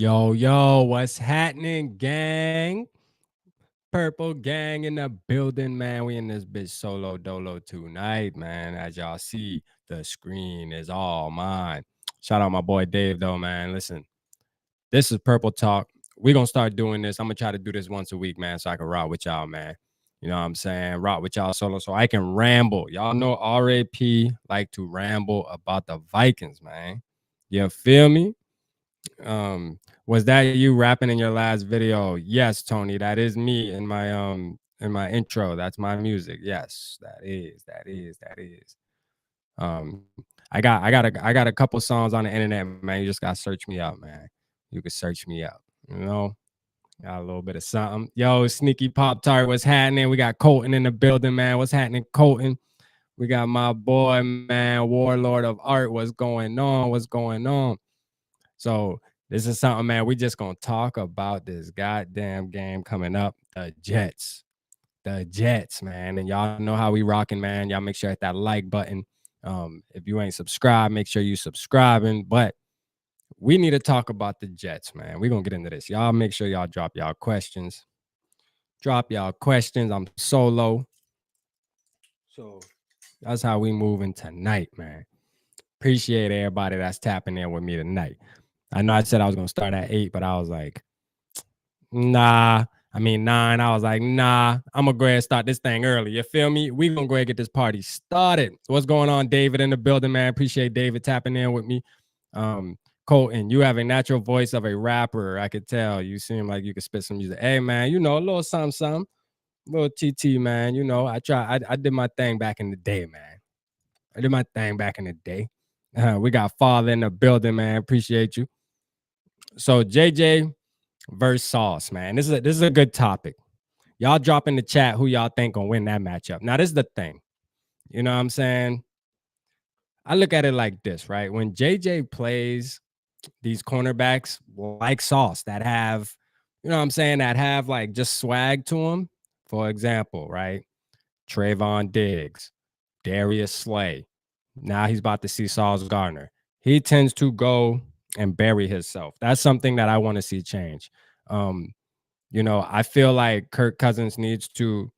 Yo, what's happening, gang? Purple gang in the building, man. We in this bitch solo dolo tonight, man. As y'all see, the screen is all mine. Shout out my boy Dave, though, man. Listen, this is Purple Talk. We gonna start doing this. I'm gonna try to do this once a week, man, so I can rock with y'all, man. You know what I'm saying? Rock with y'all solo so I can ramble. Y'all know RAP like to ramble about the Vikings, man. You feel me? Was that you rapping in your last video? Yes, Tony, that is me in my intro. That's my music. Yes, that is. I got a couple songs on the internet, man. You just gotta search me out, man. You can search me out. You know, got a little bit of something. Yo, Sneaky Pop Tart, what's happening? We got Colton in the building, man. What's happening, Colton? We got my boy, man, Warlord of Art. What's going on? What's going on? So this is something, man. We just gonna talk about this goddamn game coming up, the Jets, man. And y'all know how we rocking, man. Y'all make sure to hit that like button. If you ain't subscribed, make sure you subscribing. But we need to talk about the Jets, man. We're gonna get into this. Y'all make sure y'all drop y'all questions. I'm solo. So that's how we moving tonight, man. Appreciate everybody that's tapping in with me tonight. I know I said I was gonna start at 8, but I was like, nah. I mean 9. I was like, nah. I'm gonna go ahead and start this thing early. You feel me? We gonna go ahead and get this party started. What's going on, David in the building, man? Appreciate David tapping in with me. Colton, you have a natural voice of a rapper. I could tell. You seem like you could spit some music. Hey, man, you know, a little something. Little TT, man. You know, I did my thing back in the day, man. I did my thing back in the day. We got Father in the building, man. Appreciate you. So JJ versus Sauce, man. This is a good topic. Y'all drop in the chat who y'all think gonna win that matchup. Now, this is the thing. You know what I'm saying? I look at it like this, right? When JJ plays these cornerbacks like Sauce that have, you know what I'm saying, that have like just swag to them. For example, right? Trayvon Diggs, Darius Slay. Now he's about to see Sauce Gardner. He tends to go and bury himself. That's something that I want to see change. You know, I feel like Kirk Cousins needs to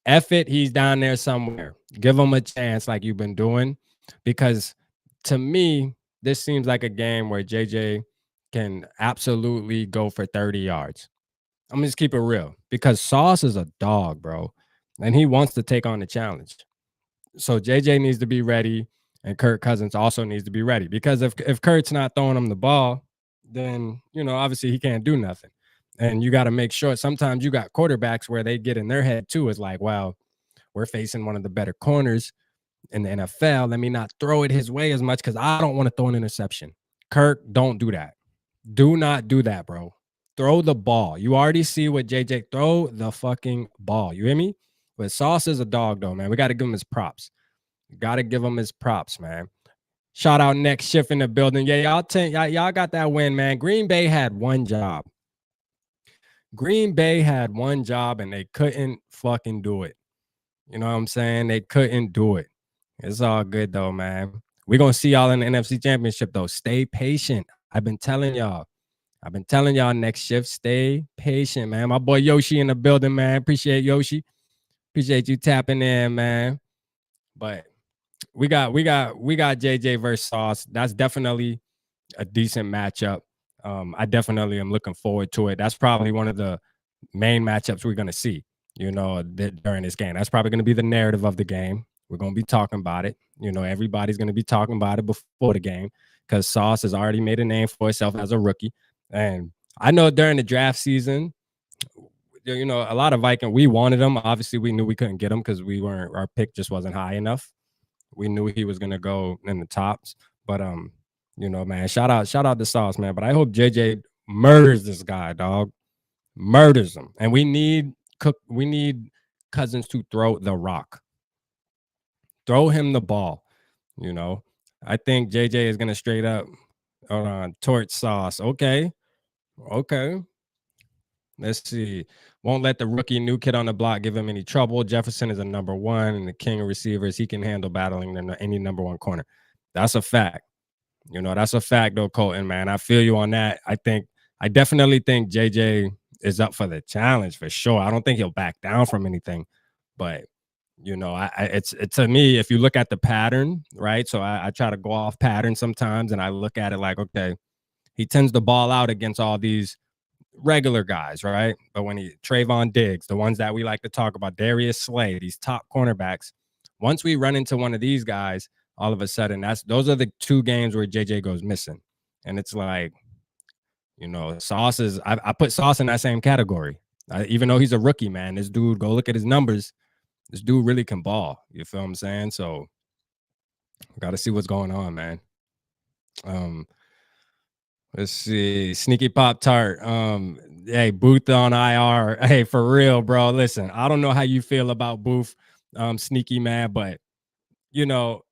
F it. He's down there somewhere. Give him a chance like you've been doing. Because to me, this seems like a game where JJ can absolutely go for 30 yards. I'm gonna just keep it real because Sauce is a dog, bro. And he wants to take on the challenge. So JJ needs to be ready, and Kirk Cousins also needs to be ready. Because if Kurt's not throwing him the ball, then, you know, obviously he can't do nothing. And you got to make sure sometimes you got quarterbacks where they get in their head too. It's like, wow, we're facing one of the better corners in the NFL. Let me not throw it his way as much because I don't want to throw an interception. Kirk, don't do that. Do not do that, bro. Throw the ball. You already see what JJ, throw the fucking ball. You hear me? But Sauce is a dog, though, man. We got to give him his props. Got to give him his props, man. Shout out Next Shift in the building. Yeah, y'all got that win, man. Green Bay had one job. Green Bay had one job, and they couldn't fucking do it. You know what I'm saying? They couldn't do it. It's all good, though, man. We're going to see y'all in the NFC Championship, though. Stay patient. I've been telling y'all. Next Shift. Stay patient, man. My boy Yoshi in the building, man. Appreciate Yoshi. Appreciate you tapping in, man. But we got JJ versus Sauce. That's definitely a decent matchup. I definitely am looking forward to it. That's probably one of the main matchups we're going to see, you know, during this game. That's probably going to be the narrative of the game. We're going to be talking about it. You know, everybody's going to be talking about it before the game because Sauce has already made a name for himself as a rookie. And I know during the draft season, you know, a lot of Viking, we wanted him. Obviously, we knew we couldn't get him because our pick just wasn't high enough. We knew he was going to go in the tops. But, you know, man, shout out to Sauce, man. But I hope JJ murders this guy, dog. Murders him. And we need Cousins to throw the rock. Throw him the ball, you know. I think JJ is going to straight up torch Sauce. Okay. Let's see. Won't let the rookie new kid on the block give him any trouble. Jefferson is a number one and the king of receivers. He can handle battling any number one corner. That's a fact. You know, that's a fact, though, Colton, man. I feel you on that. I think I definitely think JJ is up for the challenge for sure. I don't think he'll back down from anything, but it's to me, if you look at the pattern, right? So I try to go off pattern sometimes, and I look at it like, okay, he tends to ball out against all these regular guys, right? But when he Trayvon Diggs, the ones that we like to talk about, Darius Slay, these top cornerbacks, once we run into one of these guys, all of a sudden those are the two games where JJ goes missing. And it's like, Sauce is I put Sauce in that same category. Even though he's a rookie, man, this dude, go look at his numbers. This dude really can ball. You feel what I'm saying? So got to see what's going on, man. Um, let's see. Sneaky Pop Tart. Hey, Booth on IR. Hey, for real, bro. Listen, I don't know how you feel about Booth, Sneaky man, but you know,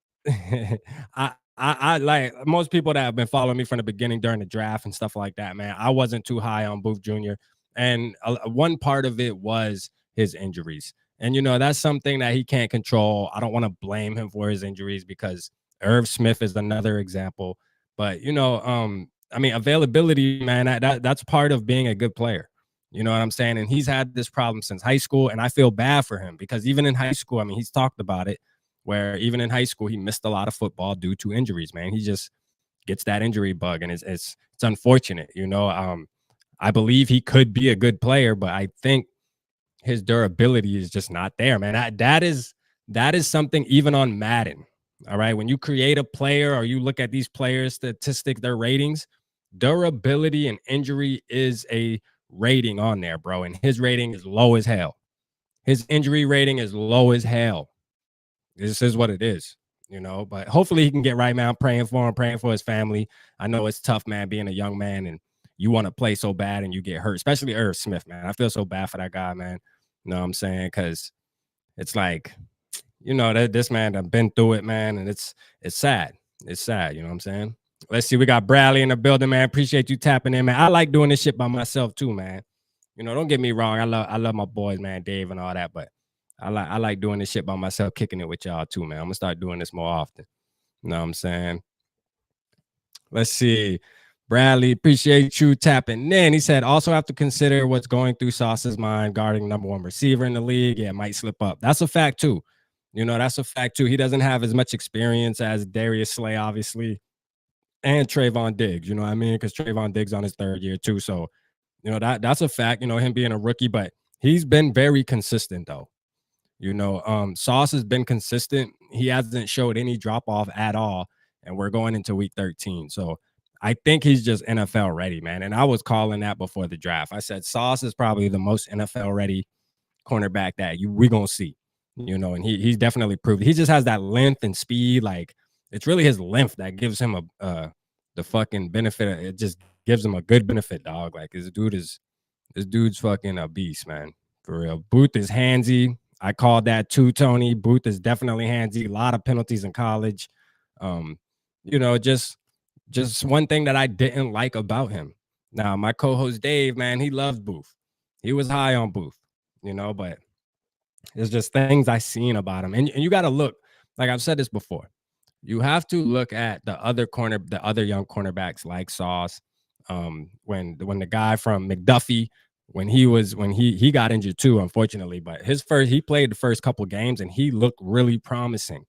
I like most people that have been following me from the beginning during the draft and stuff like that, man. I wasn't too high on Booth Jr. And one part of it was his injuries. And that's something that he can't control. I don't want to blame him for his injuries because Irv Smith is another example. But I mean, availability, man, that's part of being a good player. You know what I'm saying? And he's had this problem since high school, and I feel bad for him because even in high school, I mean, he's talked about it where even in high school he missed a lot of football due to injuries, man. He just gets that injury bug, and it's unfortunate. I believe he could be a good player, but I think his durability is just not there, man. That is something even on Madden. All right, when you create a player or you look at these players' statistics, their ratings, durability and injury is a rating on there, bro. And his rating is low as hell. His injury rating is low as hell. This is what it is, but hopefully he can get right, man. I'm praying for him, praying for his family. I know it's tough, man, being a young man and you want to play so bad and you get hurt, especially Irv Smith, man. I feel so bad for that guy, man. You know what I'm saying? Because it's like, that this man done been through it, man, and it's sad. It's sad, you know what I'm saying? Let's see, we got Bradley in the building, man. Appreciate you tapping in, man. I like doing this shit by myself too, man. Don't get me wrong. I love my boys, man, Dave and all that, but I like doing this shit by myself, kicking it with y'all too, man. I'm gonna start doing this more often. You know what I'm saying? Let's see. Bradley, appreciate you tapping in. He said, also have to consider what's going through Sauce's mind guarding number one receiver in the league. Yeah, it might slip up. That's a fact too. That's a fact too. He doesn't have as much experience as Darius Slay, obviously, and Trayvon Diggs. You know what I mean? Because Trayvon Diggs on his third year too. So, that's a fact, him being a rookie, but he's been very consistent though. Sauce has been consistent. He hasn't showed any drop off at all. And we're going into week 13. So I think he's just NFL ready, man. And I was calling that before the draft. I said Sauce is probably the most NFL ready cornerback that we're going to see, and he's definitely proved. He just has that length and speed. Like, it's really his length that gives him the fucking benefit. It just gives him a good benefit, dog. Like, this dude's fucking a beast, man. For real. Booth is handsy. I called that too, Tony. Booth is definitely handsy. A lot of penalties in college. Just one thing that I didn't like about him. Now, my co-host Dave, man, he loves Booth. He was high on Booth, but it's just things I seen about him. And you got to look, like I've said this before, you have to look at the other young cornerbacks like Sauce. When the guy from McDuffie, when he got injured too, unfortunately, but he played the first couple games and he looked really promising.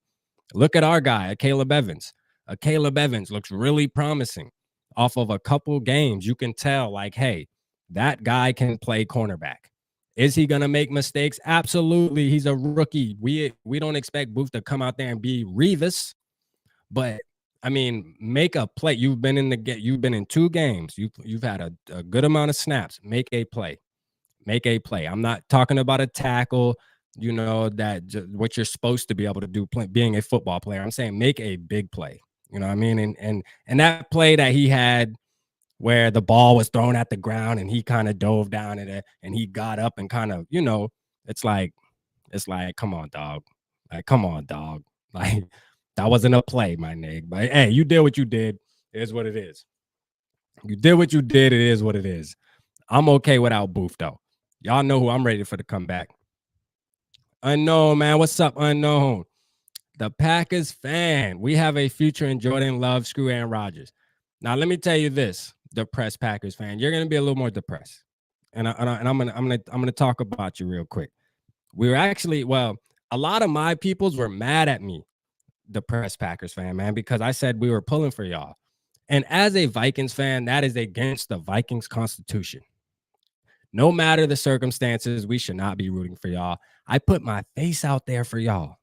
Look at our guy, Caleb Evans. Caleb Evans looks really promising off of a couple games. You can tell, like, hey, that guy can play cornerback. Is he gonna make mistakes? Absolutely. He's a rookie. We don't expect Booth to come out there and be Revis, but I mean, make a play. You've been in 2 games. You've had a good amount of snaps. Make a play. Make a play. I'm not talking about a tackle, what you're supposed to be able to do being a football player. I'm saying make a big play. You know what I mean? And that play that he had where the ball was thrown at the ground and he kind of dove down in it and he got up and kind of, it's like, come on, dog. Like, come on, dog. Like, that wasn't a play, my nigga. But hey, you did what you did. It is what it is. You did what you did. It is what it is. I'm okay without Booth, though. Y'all know who I'm ready for the comeback. Unknown, man. What's up, Unknown? The Packers fan. We have a future in Jordan Love, screw Aaron Rodgers. Now, let me tell you this. depressed Packers fan. You're gonna be a little more depressed, and I'm gonna talk about you real quick. We were actually a lot of my peoples were mad at me, depressed Packers fan, man, because I said we were pulling for y'all. And as a Vikings fan, that is against the Vikings Constitution. No matter the circumstances, we should not be rooting for y'all. I put my face out there for y'all.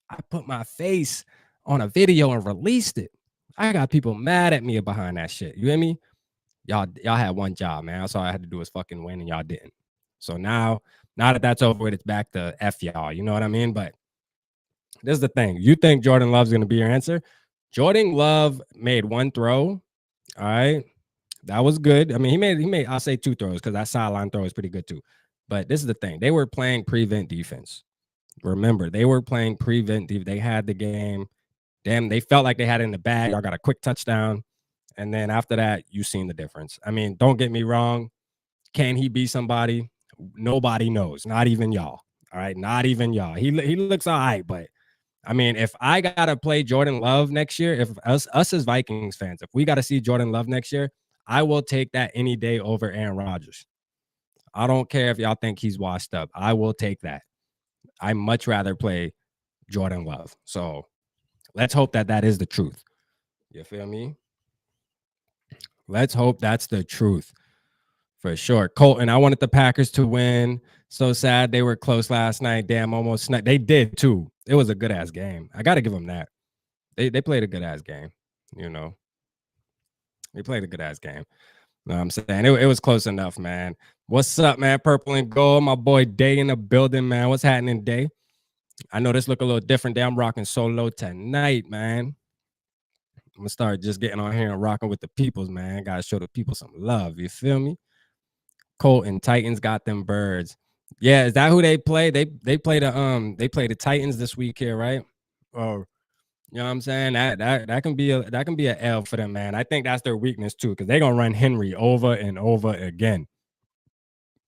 I put my face on a video and released it. I got people mad at me behind that shit. You hear me? Y'all had one job, man. That's all I had to do was fucking win, and y'all didn't. So now that that's over with, it's back to F y'all. You know what I mean? But this is the thing. You think Jordan Love's gonna be your answer? Jordan Love made one throw. All right. That was good. I mean, he made I'll say two throws because that sideline throw is pretty good too. But this is the thing. They were playing prevent defense. Remember, they were playing prevent defense. They had the game. Damn, they felt like they had it in the bag. Y'all got a quick touchdown. And then after that, you seen the difference. I mean, don't get me wrong. Can he be somebody? Nobody knows. Not even y'all. All right. Not even y'all. He looks all right, but I mean, if I gotta play Jordan Love next year, if us as Vikings fans, if we gotta see Jordan Love next year, I will take that any day over Aaron Rodgers. I don't care if y'all think he's washed up. I will take that. I much rather play Jordan Love. So let's hope that that is the truth. You feel me? Let's hope that's the truth for sure. Colton, I wanted the Packers to win. So sad they were close last night. Damn, almost sniped. They did too. It was a good ass game. I got to give them that. They played a good ass game. You know, they played a good ass game. You know what I'm saying? It was close enough, man. What's up, man? Purple and gold. My boy Day in the building, man. What's happening, Day? I know this look a little different. Day. I'm rocking solo tonight, man. I'm gonna start just getting on here and rocking with the peoples, man. Gotta show the people some love. You feel me? Colton, Titans got them birds. Yeah, is that who they play? They play the Titans this week here, right? Oh, you know what I'm saying? That can be a L for them, man. I think that's their weakness too, because they're gonna run Henry over and over again.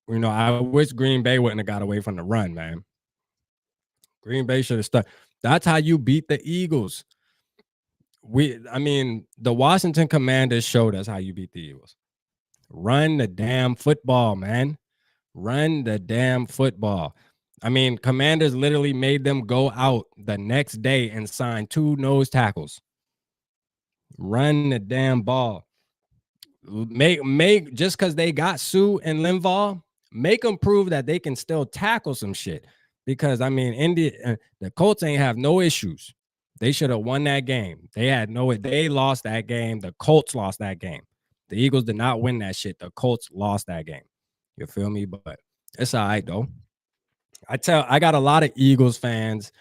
You know, I wish Green Bay wouldn't have got away from the run, man. Green Bay should have stuck. That's how you beat the Eagles. I mean, the Washington Commanders showed us how you beat the Eagles. Run the damn football, man. Run the damn football. I mean, Commanders literally made them go out the next day and sign 2 nose tackles. Run the damn ball. Make just because they got Sue and Linval, make them prove that they can still tackle some shit. Because I mean, the Colts ain't have no issues. They should have won that game. They lost that game. The Colts lost that game. The Eagles did not win that shit. The Colts lost that game. You feel me? But it's all right though. I got a lot of Eagles fans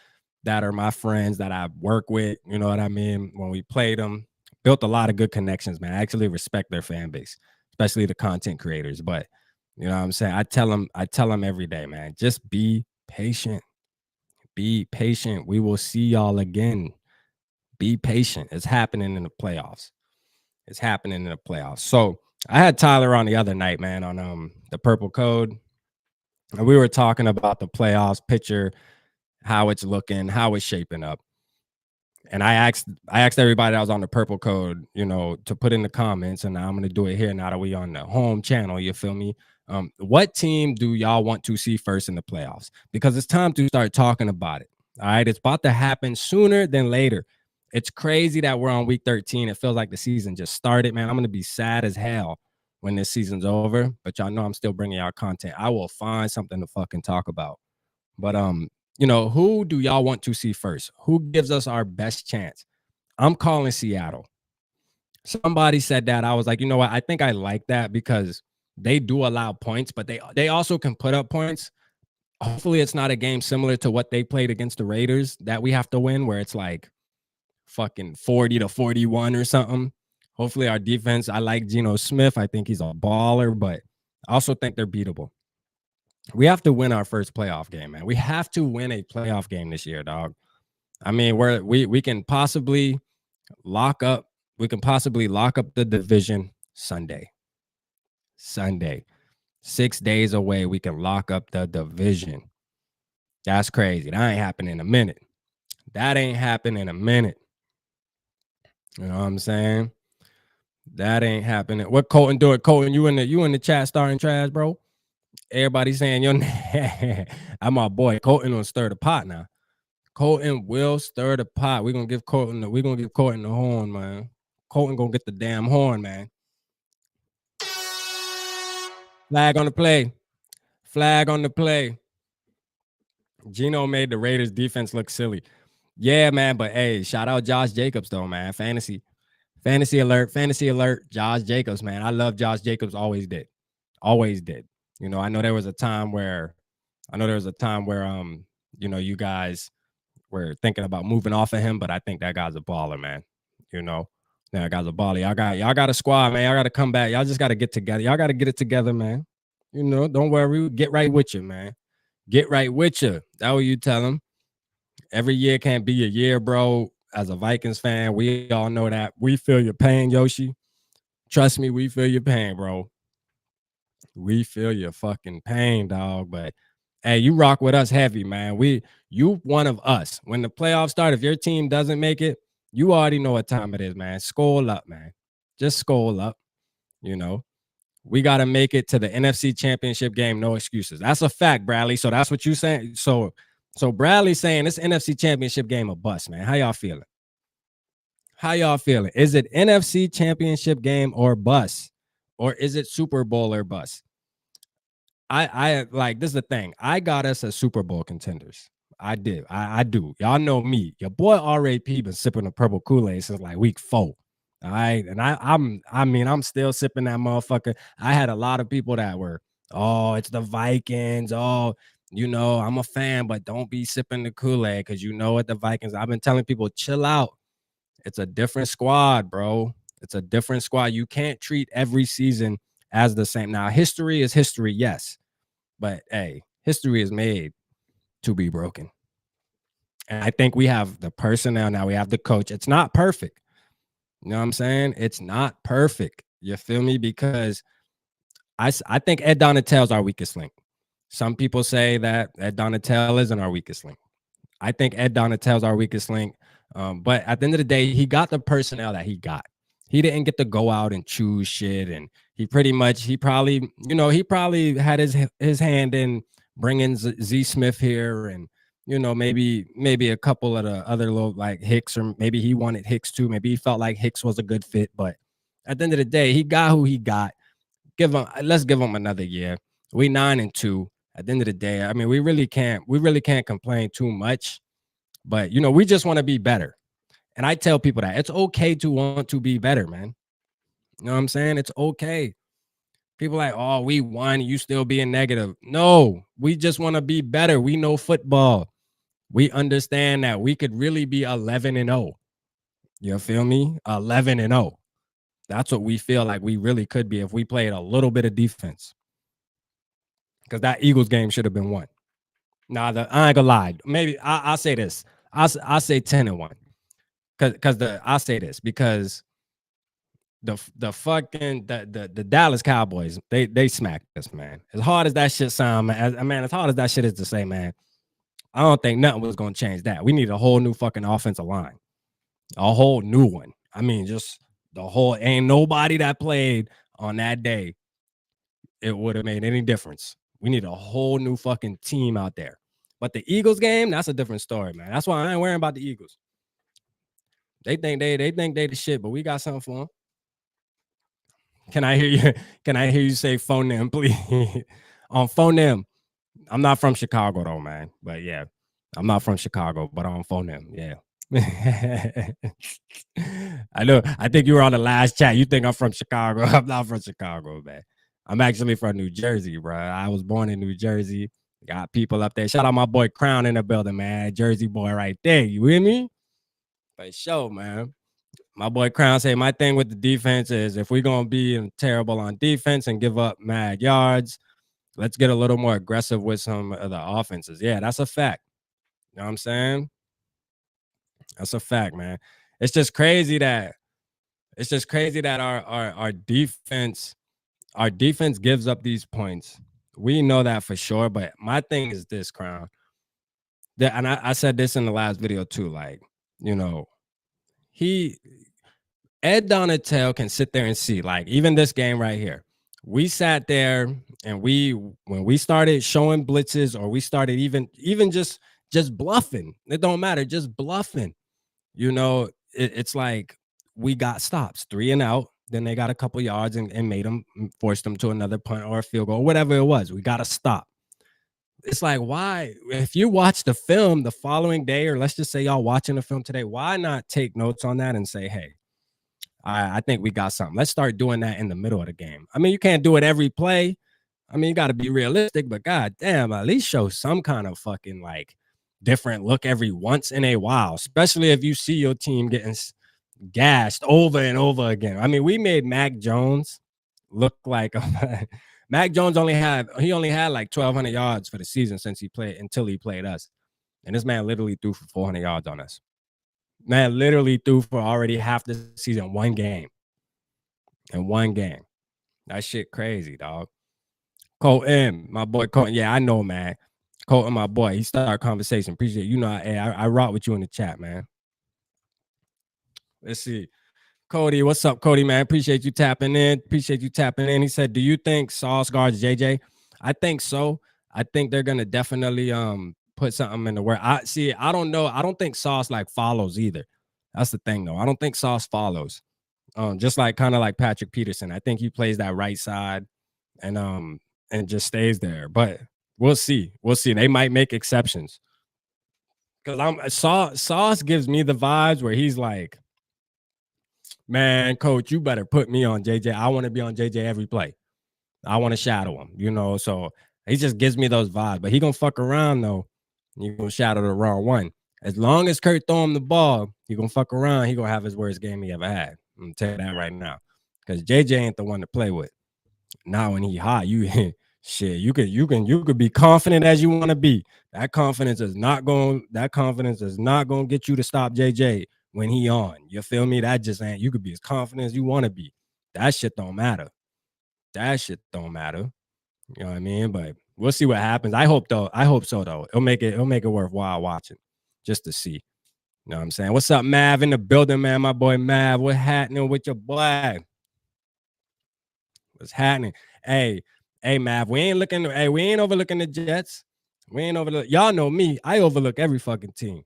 that are my friends that I work with. You know what I mean? When we played them, built a lot of good connections, man. I actually respect their fan base, especially the content creators. But you know what I'm saying? I tell them every day, man, just be patient. Be patient. We will see y'all again. Be patient. It's happening in the playoffs. It's happening in the playoffs. So I had Tyler on the other night, man, on the Purple Code. And we were talking about the playoffs picture, how it's looking, how it's shaping up. And I asked everybody that was on the Purple Code, you know, to put in the comments, and I'm gonna do it here now that we on the home channel. You feel me? What team do y'all want to see first in the playoffs? Because it's time to start talking about it. All right, it's about to happen sooner than later. It's crazy that we're on week 13. It feels like the season just started, man. I'm gonna be sad as hell when this season's over, but y'all know I'm still bringing y'all content. I will find something to fucking talk about. But you know, who do y'all want to see first? Who gives us our best chance? I'm calling Seattle. Somebody said that. I was like, you know what? I think I like that because they do allow points, but they also can put up points. Hopefully, it's not a game similar to what they played against the Raiders that we have to win, where it's like fucking 40-41 or something. Hopefully, our defense. I like Geno Smith. I think he's a baller, but I also think they're beatable. We have to win our first playoff game, man. We have to win a playoff game this year, dog. I mean, we can possibly lock up. We can possibly lock up the division Sunday. 6 days away, we can lock up the division. That's crazy. That ain't happening in a minute. That ain't happening in a minute. You know what I'm saying? That ain't happening. What Colton do it? Colton, you in the chat starting trash, bro? Everybody saying your name. I'm my boy. Colton will stir the pot now. Colton will stir the pot. We're gonna give Colton the horn, man. Colton gonna get the damn horn, man. Flag on the play. Flag on the play. Gino made the Raiders defense look silly. Yeah, man. But hey, shout out Josh Jacobs though, man. Fantasy alert. Josh Jacobs, man. I love Josh Jacobs. Always did. You know, I know there was a time where you guys were thinking about moving off of him, but I think that guy's a baller, man. You know, that guy's a baller. Y'all got a squad, man. Y'all got to come back. Y'all just got to get together. Y'all got to get it together, man. You know, don't worry. Get right with you, man. Get right with you. That's what you tell him. Every year can't be a year, bro. As a Vikings fan, we all know that. We feel your pain, Yoshi. Trust me, we feel your pain, bro. We feel your fucking pain, dog. But hey, you rock with us heavy, man. You one of us. When the playoffs start, if your team doesn't make it, you already know what time it is, man. Skol up, man. Just skol up. You know, we got to make it to the NFC Championship game. No excuses. That's a fact, Bradley. So that's what you saying. So Bradley's saying this NFC Championship game a bust, man. How y'all feeling? How y'all feeling? Is it NFC Championship game or bust? Or is it Super Bowl or bust? I like, this is the thing. I got us as Super Bowl contenders. I did. I do. Y'all know me. Your boy RAP been sipping the purple Kool-Aid since like week 4. All right. And I'm still sipping that motherfucker. I had a lot of people that were, oh, it's the Vikings. Oh, you know, I'm a fan, but don't be sipping the Kool-Aid because you know what the Vikings. I've been telling people, chill out. It's a different squad, bro. It's a different squad. You can't treat every season as the same. Now, history is history, yes. But hey, history is made to be broken. And I think we have the personnel now. We have the coach. It's not perfect. You know what I'm saying? It's not perfect. You feel me? Because I think Ed Donatell's our weakest link. Some people say that Ed Donatell isn't our weakest link. I think Ed Donatell's our weakest link. But at the end of the day, he got the personnel that he got. He didn't get to go out and choose shit. And he probably had his hand in bringing Z Smith here, and, you know, maybe a couple of the other little like Hicks, or maybe he wanted Hicks too. Maybe he felt like Hicks was a good fit. But at the end of the day, he got who he got. Let's give him another year. We 9-2. At the end of the day, I mean, we really can't complain too much. But, you know, we just want to be better. And I tell people that it's okay to want to be better, man. You know what I'm saying? It's okay. People like, oh, we won, you still being negative. No, we just want to be better. We know football. We understand that we could really be 11-0. You feel me? 11-0. That's what we feel like we really could be if we played a little bit of defense. Because that Eagles game should have been won. Nah, I ain't gonna lie. Maybe I'll say this. I'll say 10-1. I'll say this because the Dallas Cowboys, they smacked us, man. As hard as that shit sound, man, as hard as that shit is to say, man, I don't think nothing was gonna change that. We need a whole new fucking offensive line, a whole new one. I mean, just the whole, ain't nobody that played on that day it would have made any difference. We need a whole new fucking team out there. But the Eagles game, that's a different story, man. That's why I ain't worrying about the Eagles. They think they the shit, but we got something for them. Can I hear you? Can I hear you say phone them, please? On phone them. I'm not from Chicago though, man. But yeah, I'm not from Chicago, but on phone them. Yeah. I know. I think you were on the last chat. You think I'm from Chicago? I'm not from Chicago, man. I'm actually from New Jersey, bro. I was born in New Jersey. Got people up there. Shout out my boy Crown in the building, man. Jersey boy right there. You with me? For sure, man. My boy Crown say my thing with the defense is if we're going to be terrible on defense and give up mad yards, let's get a little more aggressive with some of the offenses. Yeah, that's a fact. You know what I'm saying? That's a fact, man. It's just crazy that our defense gives up these points. We know that for sure. But my thing is this, Crown. And I said this in the last video too. Like, you know, Ed Donatel can sit there and see, like, even this game right here. We sat there and when we started showing blitzes, or we started even just bluffing. It don't matter, just bluffing. You know, it's like we got stops, 3 and out. Then they got a couple yards and made them, forced them to another punt or a field goal, whatever it was. We got to stop. It's like, why? If you watch the film the following day, or let's just say y'all watching the film today, why not take notes on that and say, hey, I think we got something. Let's start doing that in the middle of the game. I mean, you can't do it every play. I mean, you got to be realistic, but god damn, at least show some kind of fucking like different look every once in a while, especially if you see your team getting gashed over and over again. I mean, we made Mac Jones look like Mac Jones only had like 1,200 yards for the season until he played us, and this man literally threw for 400 yards on us. Man literally threw for already half the season, one game. In one game. That shit crazy, dog. Colton, my boy Colton. Yeah, I know, man. Colton, my boy. He started our conversation. Appreciate it. You know, I rock with you in the chat, man. Let's see. Cody, what's up, Cody, man? Appreciate you tapping in. He said, do you think Sauce guards JJ? I think so. I think they're gonna definitely put something in the work. I don't know. I don't think Sauce like follows either. That's the thing, though. I don't think Sauce follows. Just like kind of like Patrick Peterson. I think he plays that right side and just stays there. But we'll see. We'll see. They might make exceptions. Because Sauce gives me the vibes where he's like, man, coach, you better put me on JJ. I want to be on JJ every play. I want to shadow him, you know. So he just gives me those vibes. But he gonna fuck around though. You gonna shadow the wrong one. As long as Kurt throw him the ball, he gonna fuck around. He gonna have his worst game he ever had. I'm gonna tell you that right now. Because JJ ain't the one to play with. Now when he hot, you shit, you could be confident as you want to be. That confidence is not going to get you to stop JJ when he on. You feel me? That just ain't. You could be as confident as you want to be. That shit don't matter. That shit don't matter. You know what I mean? But we'll see what happens. I hope so though. It'll make it worthwhile watching just to see. You know what I'm saying? What's up, Mav, in the building, man? My boy Mav. What happening with your boy? What's happening? Hey, Mav, we ain't overlooking the Jets. We ain't overlook. Y'all know me. I overlook every fucking team.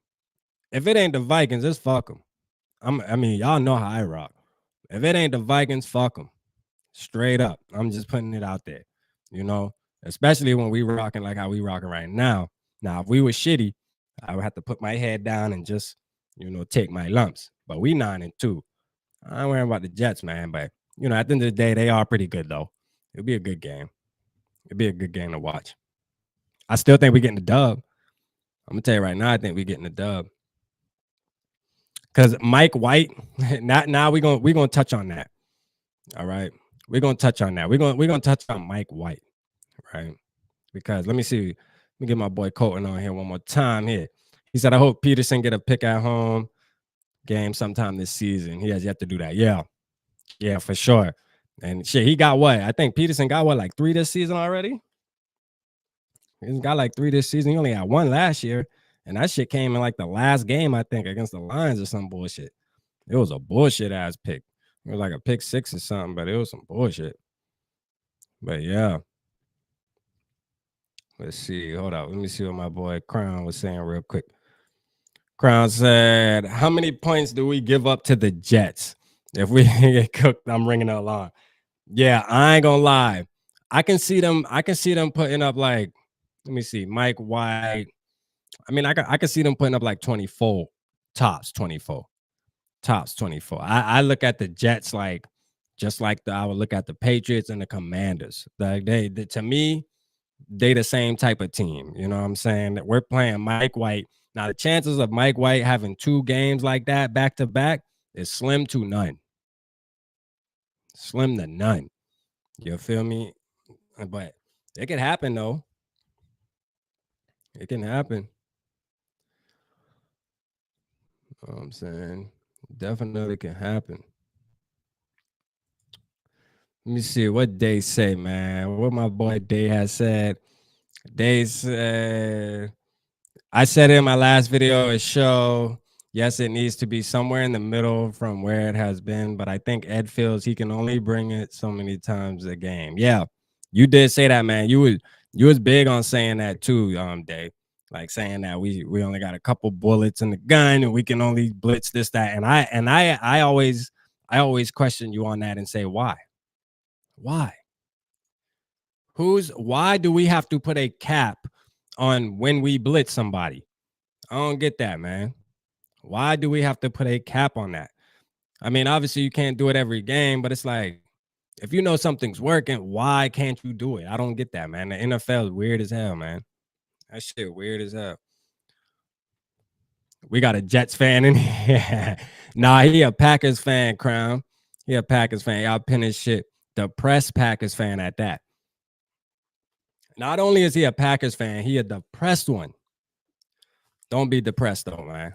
If it ain't the Vikings, it's fuck them. I mean, y'all know how I rock. If it ain't the Vikings, fuck them. Straight up. I'm just putting it out there. You know, especially when we rocking like how we rocking right now. Now, if we were shitty, I would have to put my head down and just, you know, take my lumps. But we 9-2. I ain't worrying about the Jets, man. But you know, at the end of the day, they are pretty good though. It'll be a good game. It'll be a good game to watch. I still think we're getting the dub. I'm gonna tell you right now, I think we're getting the dub. Because Mike White, now we're gonna touch on that. All right. We're gonna touch on that. We're gonna touch on Mike White, right? Because let me see. Let me get my boy Colton on here one more time here. He said, I hope Peterson get a pick at home game sometime this season. He has yet to do that. Yeah, for sure. And shit, he got what? I think Peterson got what, like 3 this season already? He's got like 3 this season. He only had 1 last year. And that shit came in like the last game, I think, against the Lions or some bullshit. It was a bullshit ass pick. It was like a pick 6 or something, but it was some bullshit. But yeah. Let's see. Hold up. Let me see what my boy Crown was saying real quick. Crown said, how many points do we give up to the Jets? If we get cooked, I'm ringing the alarm. Yeah, I ain't gonna lie. I can see them putting up like, let me see, Mike White. I mean, I can see them putting up like 24, tops 24. I look at the Jets like just like I would look at the Patriots and the Commanders. Like to me, they the same type of team. You know what I'm saying? That we're playing Mike White. Now the chances of Mike White having 2 games like that back to back is slim to none. Slim to none. You feel me? But it can happen though. It can happen. You know what I'm saying? Definitely can happen. Let me see what Day say, man. What my boy Day has said. Day said, I said in my last video, a show, Yes, it needs to be somewhere in the middle from where it has been, but I think Ed feels he can only bring it so many times a game. Yeah, you did say that, man. You was big on saying that too, Dave. Like saying that we only got a couple bullets in the gun and we can only blitz this, that. And I always question you on that and say, why? Why? Why do we have to put a cap on when we blitz somebody? I don't get that, man. Why do we have to put a cap on that? I mean, obviously you can't do it every game, but it's like if you know something's working, why can't you do it? I don't get that, man. The NFL is weird as hell, man. That shit weird as hell. We got a Jets fan in here. Nah, he a Packers fan, Crown. He a Packers fan. Y'all pin his shit. Depressed Packers fan at that. Not only is he a Packers fan, he a depressed one. Don't be depressed though, man.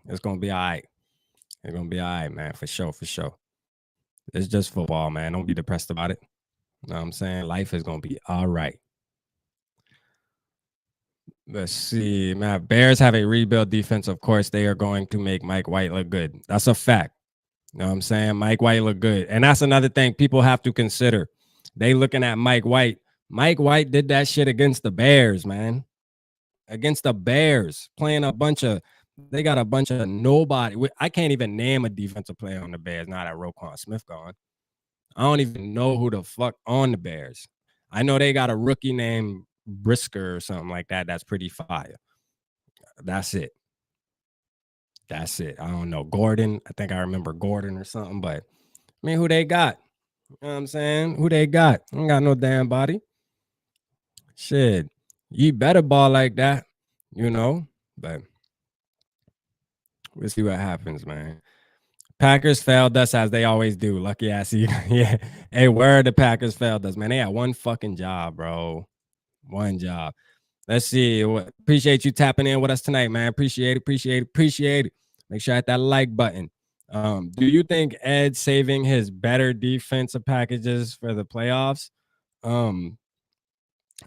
It's gonna be all right. It's gonna be all right, man, for sure, for sure. It's just football, man. Don't be depressed about it. You know what I'm saying? Life is gonna be all right. Let's see, man. Bears have a rebuild defense. Of course, they are going to make Mike White look good. That's a fact. You know what I'm saying? Mike White look good. And that's another thing people have to consider. They looking at Mike White. Mike White did that shit against the Bears, man. Against the Bears, playing a bunch of they got a bunch of nobody. I can't even name a defensive player on the Bears now that Roquan Smith gone. I don't even know who the fuck on the Bears. I know they got a rookie named Brisker or something like that. That's pretty fire. That's it. That's it. I don't know. Gordon. I think I remember Gordon or something, but I mean, who they got? You know what I'm saying? Who they got? Ain't got no damn body. Shit. You better ball like that, you know? But we'll see what happens, man. Packers failed us as they always do. Lucky ass you. Yeah. Hey, where the Packers failed us, man? They had one fucking job, bro. One job. Let's see. Appreciate you tapping in with us tonight, man. Appreciate it. Appreciate it. Appreciate it. Make sure I hit that like button. Do you think Ed saving his better defensive packages for the playoffs? Um,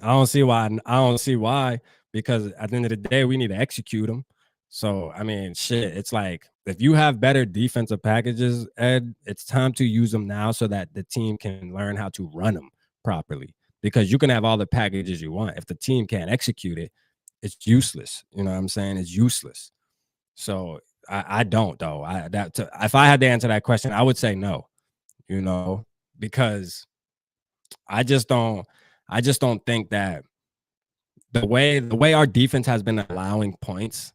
I don't see why. I don't see why because at the end of the day, we need to execute them. So I mean, shit. It's like if you have better defensive packages, Ed, it's time to use them now so that the team can learn how to run them properly. Because you can have all the packages you want. If the team can't execute it, it's useless. You know what I'm saying? It's useless. So I don't though. If I had to answer that question, I would say no. You know, because I just don't. I just don't think that the way our defense has been allowing points,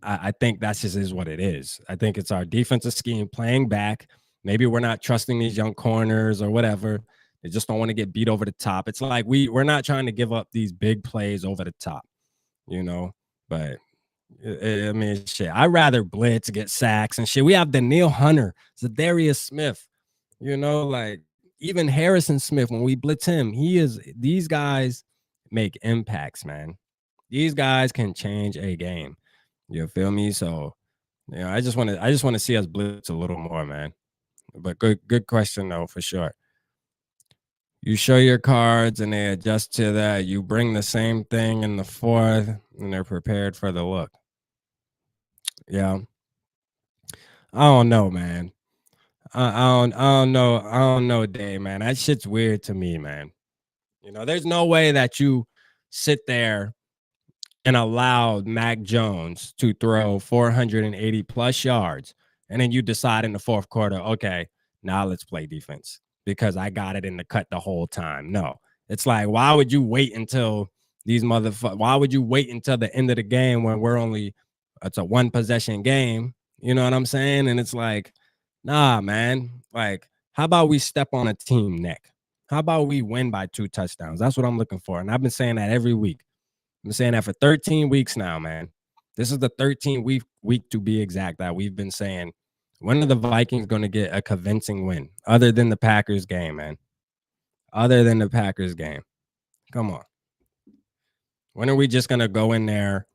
I think that's just is what it is. I think it's our defensive scheme playing back. Maybe we're not trusting these young corners or whatever. They just don't want to get beat over the top. It's like we're not trying to give up these big plays over the top, you know. But I mean, shit. I'd rather blitz, get sacks and shit. We have Daniil Hunter, Zadarius Smith, you know, like even Harrison Smith. When we blitz him, these guys make impacts, man. These guys can change a game. You feel me? So, I just want to see us blitz a little more, man. But good question though, for sure. You show your cards and they adjust to that. You bring the same thing in the fourth, and they're prepared for the look. Yeah, I don't know, man. I don't know, Dave, man. That shit's weird to me, man. You know, there's no way that you sit there and allowed Mac Jones to throw 480 plus yards. And then you decide in the fourth quarter, okay, now let's play defense because I got it in the cut the whole time. No, it's like, why would you wait until why would you wait until the end of the game when it's a one possession game? You know what I'm saying? And it's like, nah, man, like, how about we step on a team neck? How about we win by 2 touchdowns? That's what I'm looking for. And I've been saying that every week. I've been saying that for 13 weeks now, man. This is the 13th week to be exact that we've been saying, when are the Vikings going to get a convincing win other than the Packers game, man? Other than the Packers game. Come on. When are we just going to go in there,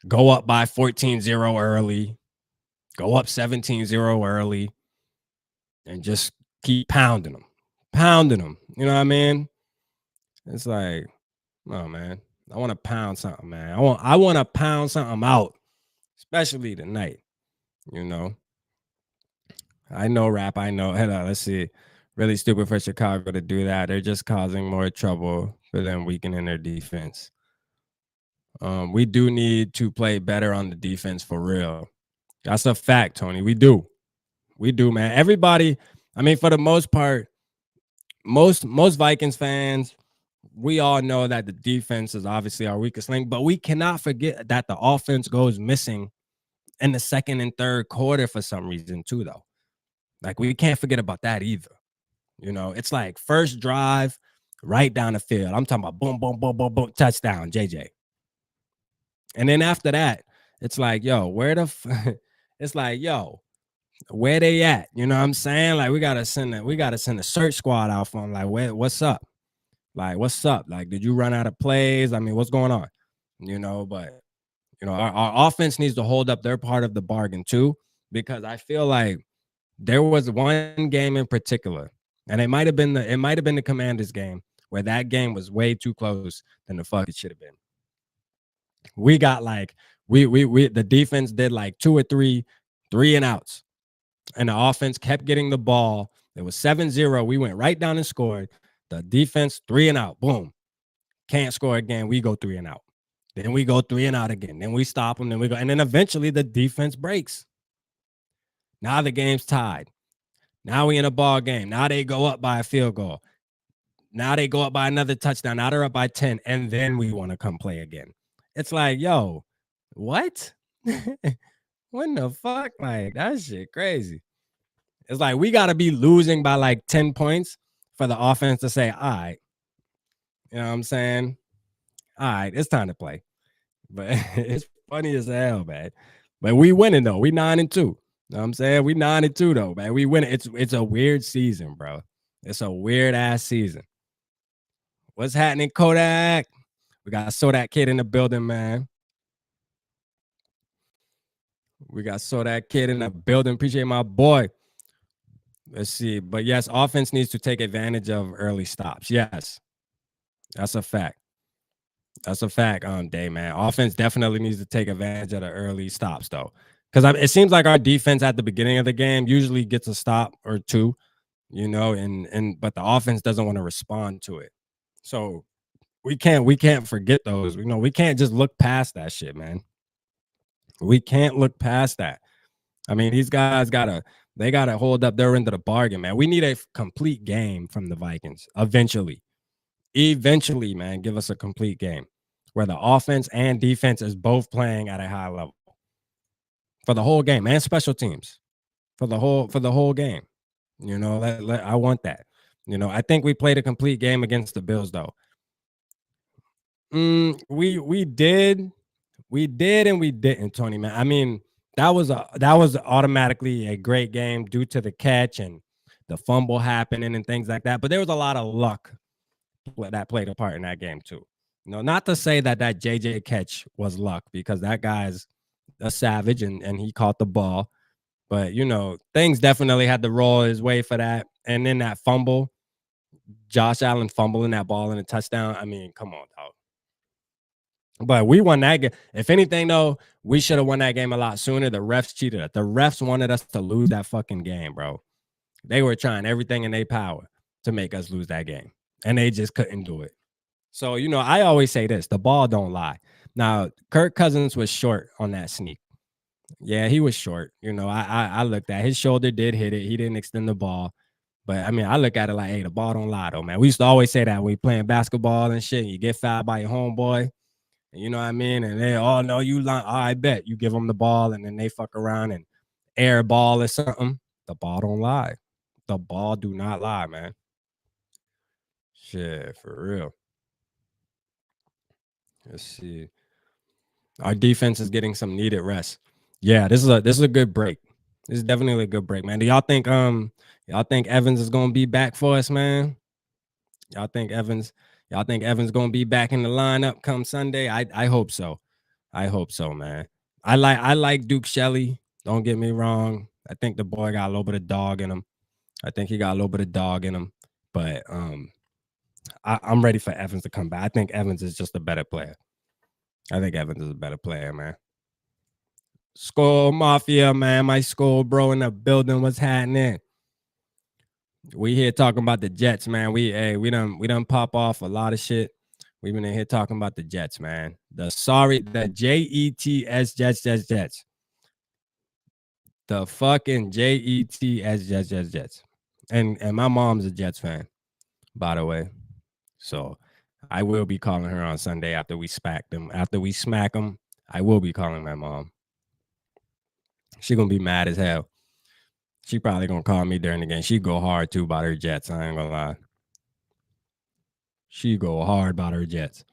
go up by 14-0 early, go up 17-0 early, and just keep pounding them? Pounding them. You know what I mean? It's like, oh, man. I want to pound something, man. I want to pound something out, especially tonight. You know, I know rap. I know. Hold on, let's see. Really stupid for Chicago to do that. They're just causing more trouble for them, weakening their defense. We do need to play better on the defense for real. That's a fact, Tony. We do. We do, man. Everybody, I mean, for the most part, most Vikings fans, we all know that the defense is obviously our weakest link, but we cannot forget that the offense goes missing in the second and third quarter for some reason too, though. Like we can't forget about that either. You know, it's like first drive, right down the field. I'm talking about boom, boom, boom, boom, boom, touchdown, JJ. And then after that, it's like, yo, it's like, yo, where they at? You know what I'm saying? Like we gotta send a search squad out for them. Like, what's up? Like, what's up? Like, did you run out of plays? I mean, what's going on? You know, but our offense needs to hold up their part of the bargain too, because I feel like there was one game in particular, and it might have been the Commanders game where that game was way too close than the fuck it should have been. We got like we the defense did like 2 or 3 and outs, and the offense kept getting the ball. It was 7-0. We went right down and scored. The defense 3 and out. Boom. Can't score again. We go 3 and out. Then we go 3 and out again. Then we stop them. Then we go. And then eventually the defense breaks. Now the game's tied. Now we in a ball game. Now they go up by a field goal. Now they go up by another touchdown. Now they're up by 10. And then we want to come play again. It's like, yo, what? What the fuck? Like, that shit crazy. It's like we got to be losing by like 10 points for the offense to say, all right. You know what I'm saying? All right, it's time to play. But it's funny as hell, man. But we winning though. We 9-2. You know what I'm saying? We 9-2 though, man. We winning. It's a weird season, bro. It's a weird ass season. What's happening, Kodak? We got that Kid in the building, man. We got that Kid in the building. Appreciate my boy. Let's see. But yes, offense needs to take advantage of early stops. Yes. That's a fact. That's a fact, Day, man. Offense definitely needs to take advantage of the early stops, though. Because it seems like our defense at the beginning of the game usually gets a stop or two, but the offense doesn't want to respond to it. So we can't forget those. We can't just look past that shit, man. We can't look past that. I mean, these guys gotta hold up their end of the bargain, man. We need a complete game from the Vikings eventually. Eventually, man, give us a complete game where the offense and defense is both playing at a high level for the whole game, and special teams for the whole game. I want that. I think we played a complete game against the Bills, though. We did, and we didn't, Tony, man. I mean, that was automatically a great game due to the catch and the fumble happening and things like that. But there was a lot of luck that played a part in that game too. Not to say that JJ catch was luck, because that guy's a savage and he caught the ball. But things definitely had to roll his way for that. And then that fumble, Josh Allen fumbling that ball in a touchdown. I mean, come on, dog. But we won that game. If anything, though, we should have won that game a lot sooner. The refs cheated us. The refs wanted us to lose that fucking game, bro. They were trying everything in their power to make us lose that game, and they just couldn't do it. So, I always say this: the ball don't lie. Now, Kirk Cousins was short on that sneak. Yeah, he was short. I looked at his shoulder did hit it. He didn't extend the ball. But I mean, I look at it like, hey, the ball don't lie, though, man. We used to always say that when we playing basketball and shit. You get fouled by your homeboy. You know what I mean? And they all know you lie. Oh, I bet you give them the ball and then they fuck around and air ball or something. The ball don't lie. The ball do not lie, man. Shit, for real. Let's see. Our defense is getting some needed rest. Yeah, this is a good break. This is definitely a good break, man. Do y'all think Evans is gonna be back for us, man? Y'all think Evans gonna be back in the lineup come Sunday? I hope so. I hope so, man. I like Duke Shelley. Don't get me wrong. I think the boy got a little bit of dog in him. But I'm ready for Evans to come back. I think Evans is just a better player. I think Evans is a better player, man. Skull Mafia, man. My Skull bro in the building. What's happening? We here talking about the Jets, man. We done pop off a lot of shit. We've been in here talking about the Jets, man. The Jets. The fucking Jets. And my mom's a Jets fan, by the way. So I will be calling her on Sunday after we smack them. After we smack them, I will be calling my mom. She gonna be mad as hell. She probably gonna call me during the game. She go hard too about her Jets. I ain't gonna lie. She go hard about her Jets.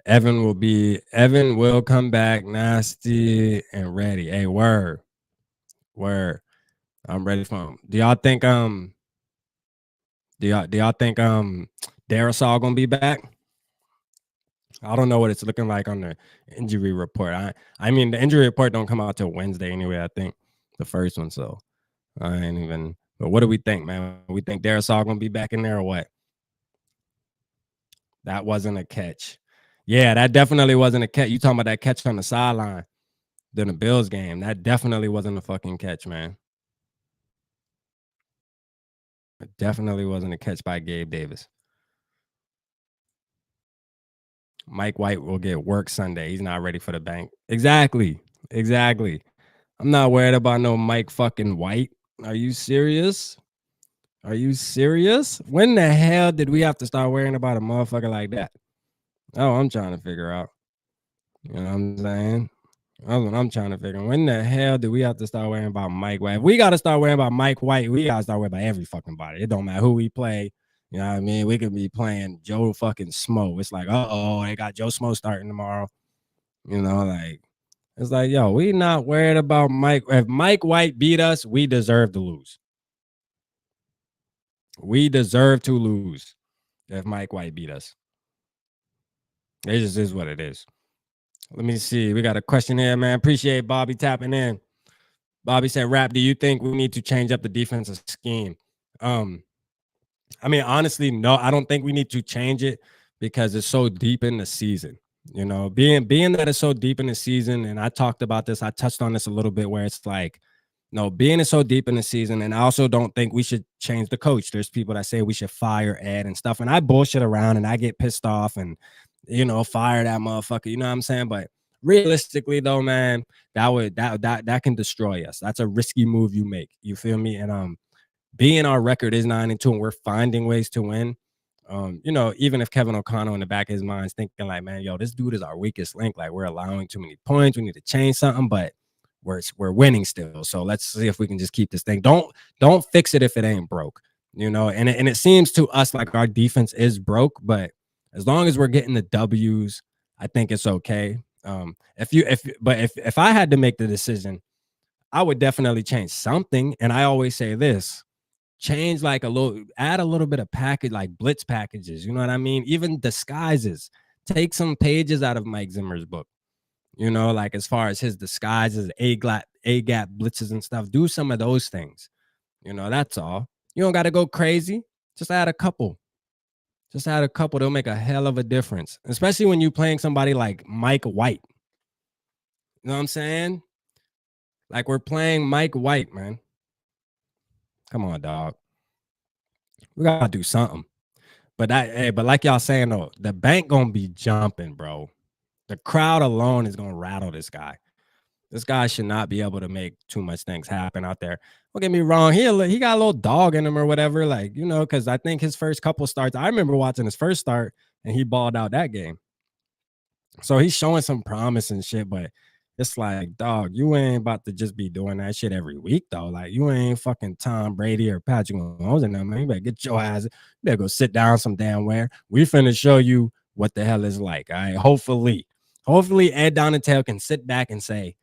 Evan will come back nasty and ready. Hey, word. I'm ready for him. Do y'all think Darasol gonna be back? I don't know what it's looking like on the injury report. I mean the injury report don't come out till Wednesday anyway, I think. The first one, so I ain't even. But what do we think, man? We think Darasol gonna be back in there or what? That wasn't a catch. Yeah, that definitely wasn't a catch. You talking about that catch on the sideline during the Bills game? That definitely wasn't a fucking catch, man. It definitely wasn't a catch by Gabe Davis. Mike White will get work Sunday. He's not ready for the bank. Exactly. I'm not worried about no Mike fucking White. Are you serious? When the hell did we have to start worrying about a motherfucker like that? Oh, I'm trying to figure out. You know what I'm saying? That's what I'm trying to figure. When the hell do we have to start worrying about Mike White? If we got to start worrying about Mike White, we got to start worrying about every fucking body. It don't matter who we play. You know what I mean? We could be playing Joe fucking Smo. It's like, they got Joe Smo starting tomorrow. You know, like, it's like, yo, we not worried about Mike. If Mike White beat us, we deserve to lose. We deserve to lose if Mike White beat us. It just is what it is. Let me see. We got a question here, man. Appreciate Bobby tapping in. Bobby said, Rap, do you think we need to change up the defensive scheme? I mean, honestly, no, I don't think we need to change it because it's so deep in the season. You know, being that it's so deep in the season, and I talked about this, I touched on this a little bit where it's like, no, being it so deep in the season, and I also don't think we should change the coach. There's people that say we should fire Ed and stuff, and I bullshit around and I get pissed off and, you know, fire that motherfucker. You know what I'm saying? But realistically, though, man, that can destroy us. That's a risky move you make. You feel me? And being our record is 9-2 and we're finding ways to win. You know, even if Kevin O'Connell in the back of his mind is thinking like, man, yo, this dude is our weakest link. Like we're allowing too many points. We need to change something, but we're winning still. So let's see if we can just keep this thing. Don't fix it if it ain't broke. You know, and it seems to us like our defense is broke, but as long as we're getting the W's, I think it's okay. If I had to make the decision, I would definitely change something. And I always say this: change like add a little bit of package, like blitz packages. You know what I mean? Even disguises. Take some pages out of Mike Zimmer's book. You know, like as far as his disguises, A-gap blitzes and stuff. Do some of those things. You know, that's all. You don't got to go crazy. Just add a couple. They'll make a hell of a difference, especially when you're playing somebody like Mike White. You know what I'm saying? Like we're playing Mike White, man. Come on, dog. We gotta do something. But like y'all saying though, the bank gonna be jumping, bro. The crowd alone is gonna rattle this guy. This guy should not be able to make too much things happen out there. Don't get me wrong. He got a little dog in him or whatever, like, you know, because I think his first couple starts, I remember watching his first start and he balled out that game. So he's showing some promise and shit, but it's like, dog, you ain't about to just be doing that shit every week, though. Like, you ain't fucking Tom Brady or Patrick Mahomes and them, man. You better get your ass, you better go sit down some damn where. We finna show you what the hell is like, all right? Hopefully Ed Donatell can sit back and say,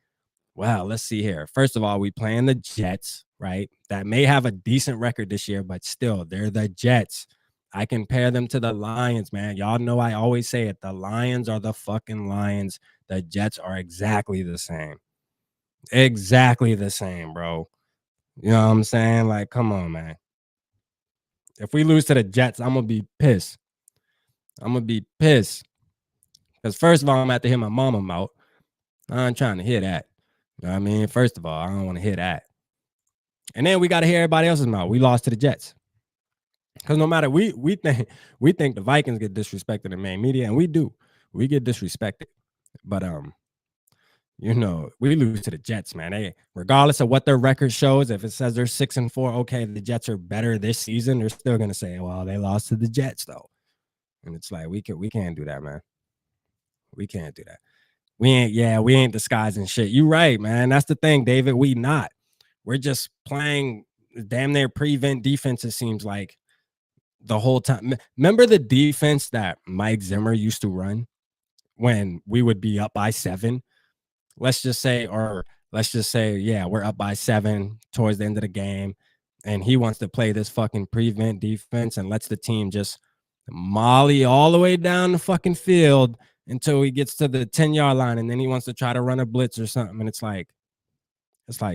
well, let's see here. First of all, we playing the Jets, right? That may have a decent record this year, but still, they're the Jets. I compare them to the Lions, man. Y'all know I always say it. The Lions are the fucking Lions. The Jets are exactly the same. Exactly the same, bro. You know what I'm saying? Like, come on, man. If we lose to the Jets, I'm going to be pissed. Because first of all, I'm going to have to hear my mama out. I ain't trying to hear that. You know what I mean, first of all, I don't want to hear that. And then we got to hear everybody else's mouth. We lost to the Jets. Because no matter we think the Vikings get disrespected in main media, and we do. We get disrespected. But you know, we lose to the Jets, man. They, regardless of what their record shows, if it says they're 6-4, okay, the Jets are better this season, they're still gonna say, well, they lost to the Jets though. And it's like we can't do that, man. We can't do that. We ain't disguising shit. You right, man. That's the thing, David. We not. We're just playing damn near prevent defense, it seems like, the whole time. Remember the defense that Mike Zimmer used to run when we would be up by 7? Let's just say, yeah, we're up by 7 towards the end of the game, and he wants to play this fucking prevent defense and lets the team just molly all the way down the fucking field until he gets to the 10-yard line, and then he wants to try to run a blitz or something. And it's like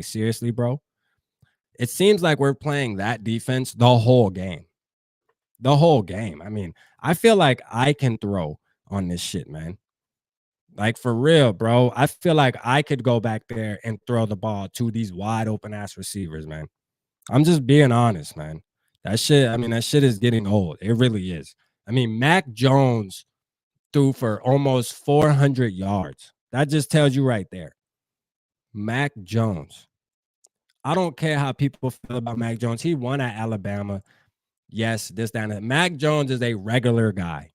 seriously, bro. It seems like we're playing that defense the whole game. The whole game. I mean, I feel like I can throw on this shit, man. Like, for real, bro. I feel like I could go back there and throw the ball to these wide open ass receivers, man. I'm just being honest, man. That shit is getting old. It really is. I mean, Mac Jones threw for almost 400 yards. That just tells you right there. Mac Jones. I don't care how people feel about Mac Jones. He won at Alabama. Yes, this, that, and that. Mac Jones is a regular guy,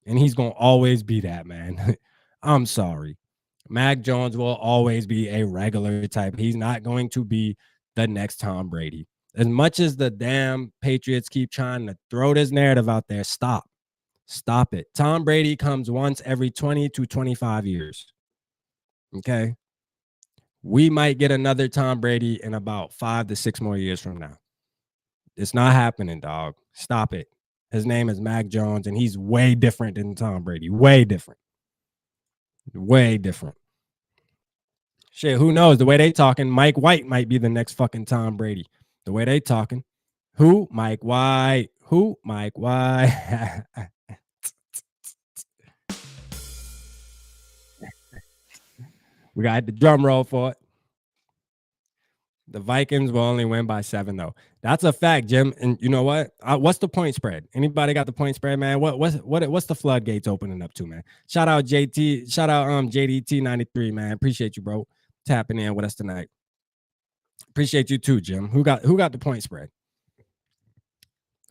and he's going to always be that, man. I'm sorry. Mac Jones will always be a regular type. He's not going to be the next Tom Brady. As much as the damn Patriots keep trying to throw this narrative out there, stop. Stop it. Tom Brady comes once every 20 to 25 years. Okay? We might get another Tom Brady in about 5 to 6 more years from now. It's not happening, dog. Stop it. His name is Mac Jones, and he's way different than Tom Brady. Way different. Way different. Shit, who knows? The way they talking, Mike White might be the next fucking Tom Brady. The way they talking. Who? Mike White. Who? Mike White. We got the drum roll for it. The Vikings will only win by 7, though. That's a fact, Jim. And you know what? What's the point spread? Anybody got the point spread, man? What's the floodgates opening up to, man? Shout out JT. Shout out JDT93, man. Appreciate you, bro, tapping in with us tonight. Appreciate you too, Jim. Who got the point spread?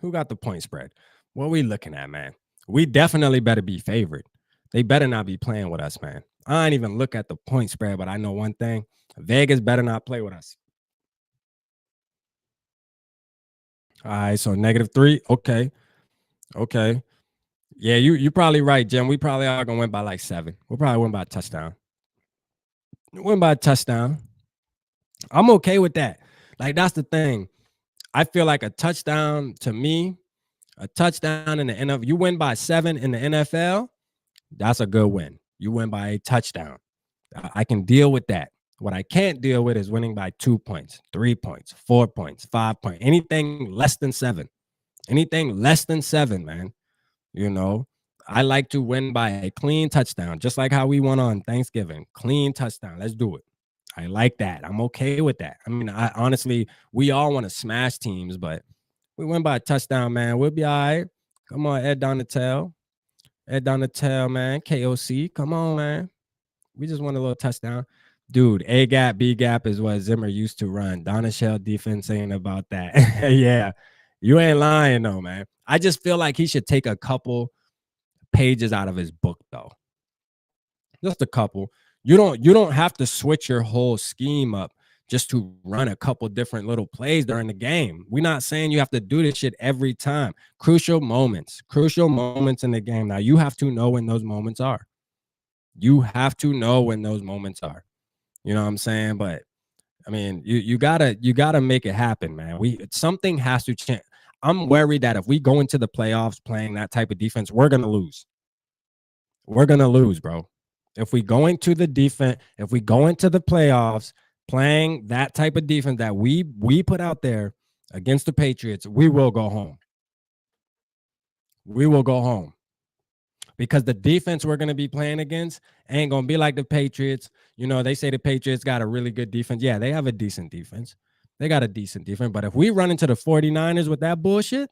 Who got the point spread? What are we looking at, man? We definitely better be favored. They better not be playing with us, man. I ain't even look at the point spread, but I know one thing. Vegas better not play with us. All right, so -3. Okay. Yeah, you probably right, Jim. We probably are gonna win by like 7. We'll probably win by a touchdown. Win by a touchdown. I'm okay with that. Like, that's the thing. I feel like a touchdown, to me, a touchdown in the NFL. You win by 7 in the NFL, that's a good win. You win by a touchdown. I can deal with that. What I can't deal with is winning by 2 points, 3 points, 4 points, 5 points, anything less than 7. Anything less than 7, man. You know, I like to win by a clean touchdown, just like how we won on Thanksgiving. Clean touchdown. Let's do it. I like that. I'm okay with that. I mean, I honestly, we all want to smash teams, but we win by a touchdown, man. We'll be all right. Come on, Ed Donatel. Ed Donatel, man. KOC. Come on, man. We just want a little touchdown. Dude, A gap, B gap is what Zimmer used to run. Donashell defense ain't about that. Yeah. You ain't lying, though, man. I just feel like he should take a couple pages out of his book, though. Just a couple. You don't have to switch your whole scheme up just to run a couple different little plays during the game. We're not saying you have to do this shit every time. Crucial moments in the game. Now, you have to know when those moments are. You have to know when those moments are. You know what I'm saying? But I mean, you gotta make it happen, man. Something has to change. I'm worried that if we go into the playoffs playing that type of defense, we're gonna lose. We're gonna lose, bro. If we go into the playoffs playing that type of defense that we put out there against the Patriots, we will go home. We will go home. because the defense we're going to be playing against ain't going to be like the Patriots. You know, they say the Patriots got a really good defense. Yeah, they have a decent defense. They got a decent defense. But if we run into the 49ers with that bullshit,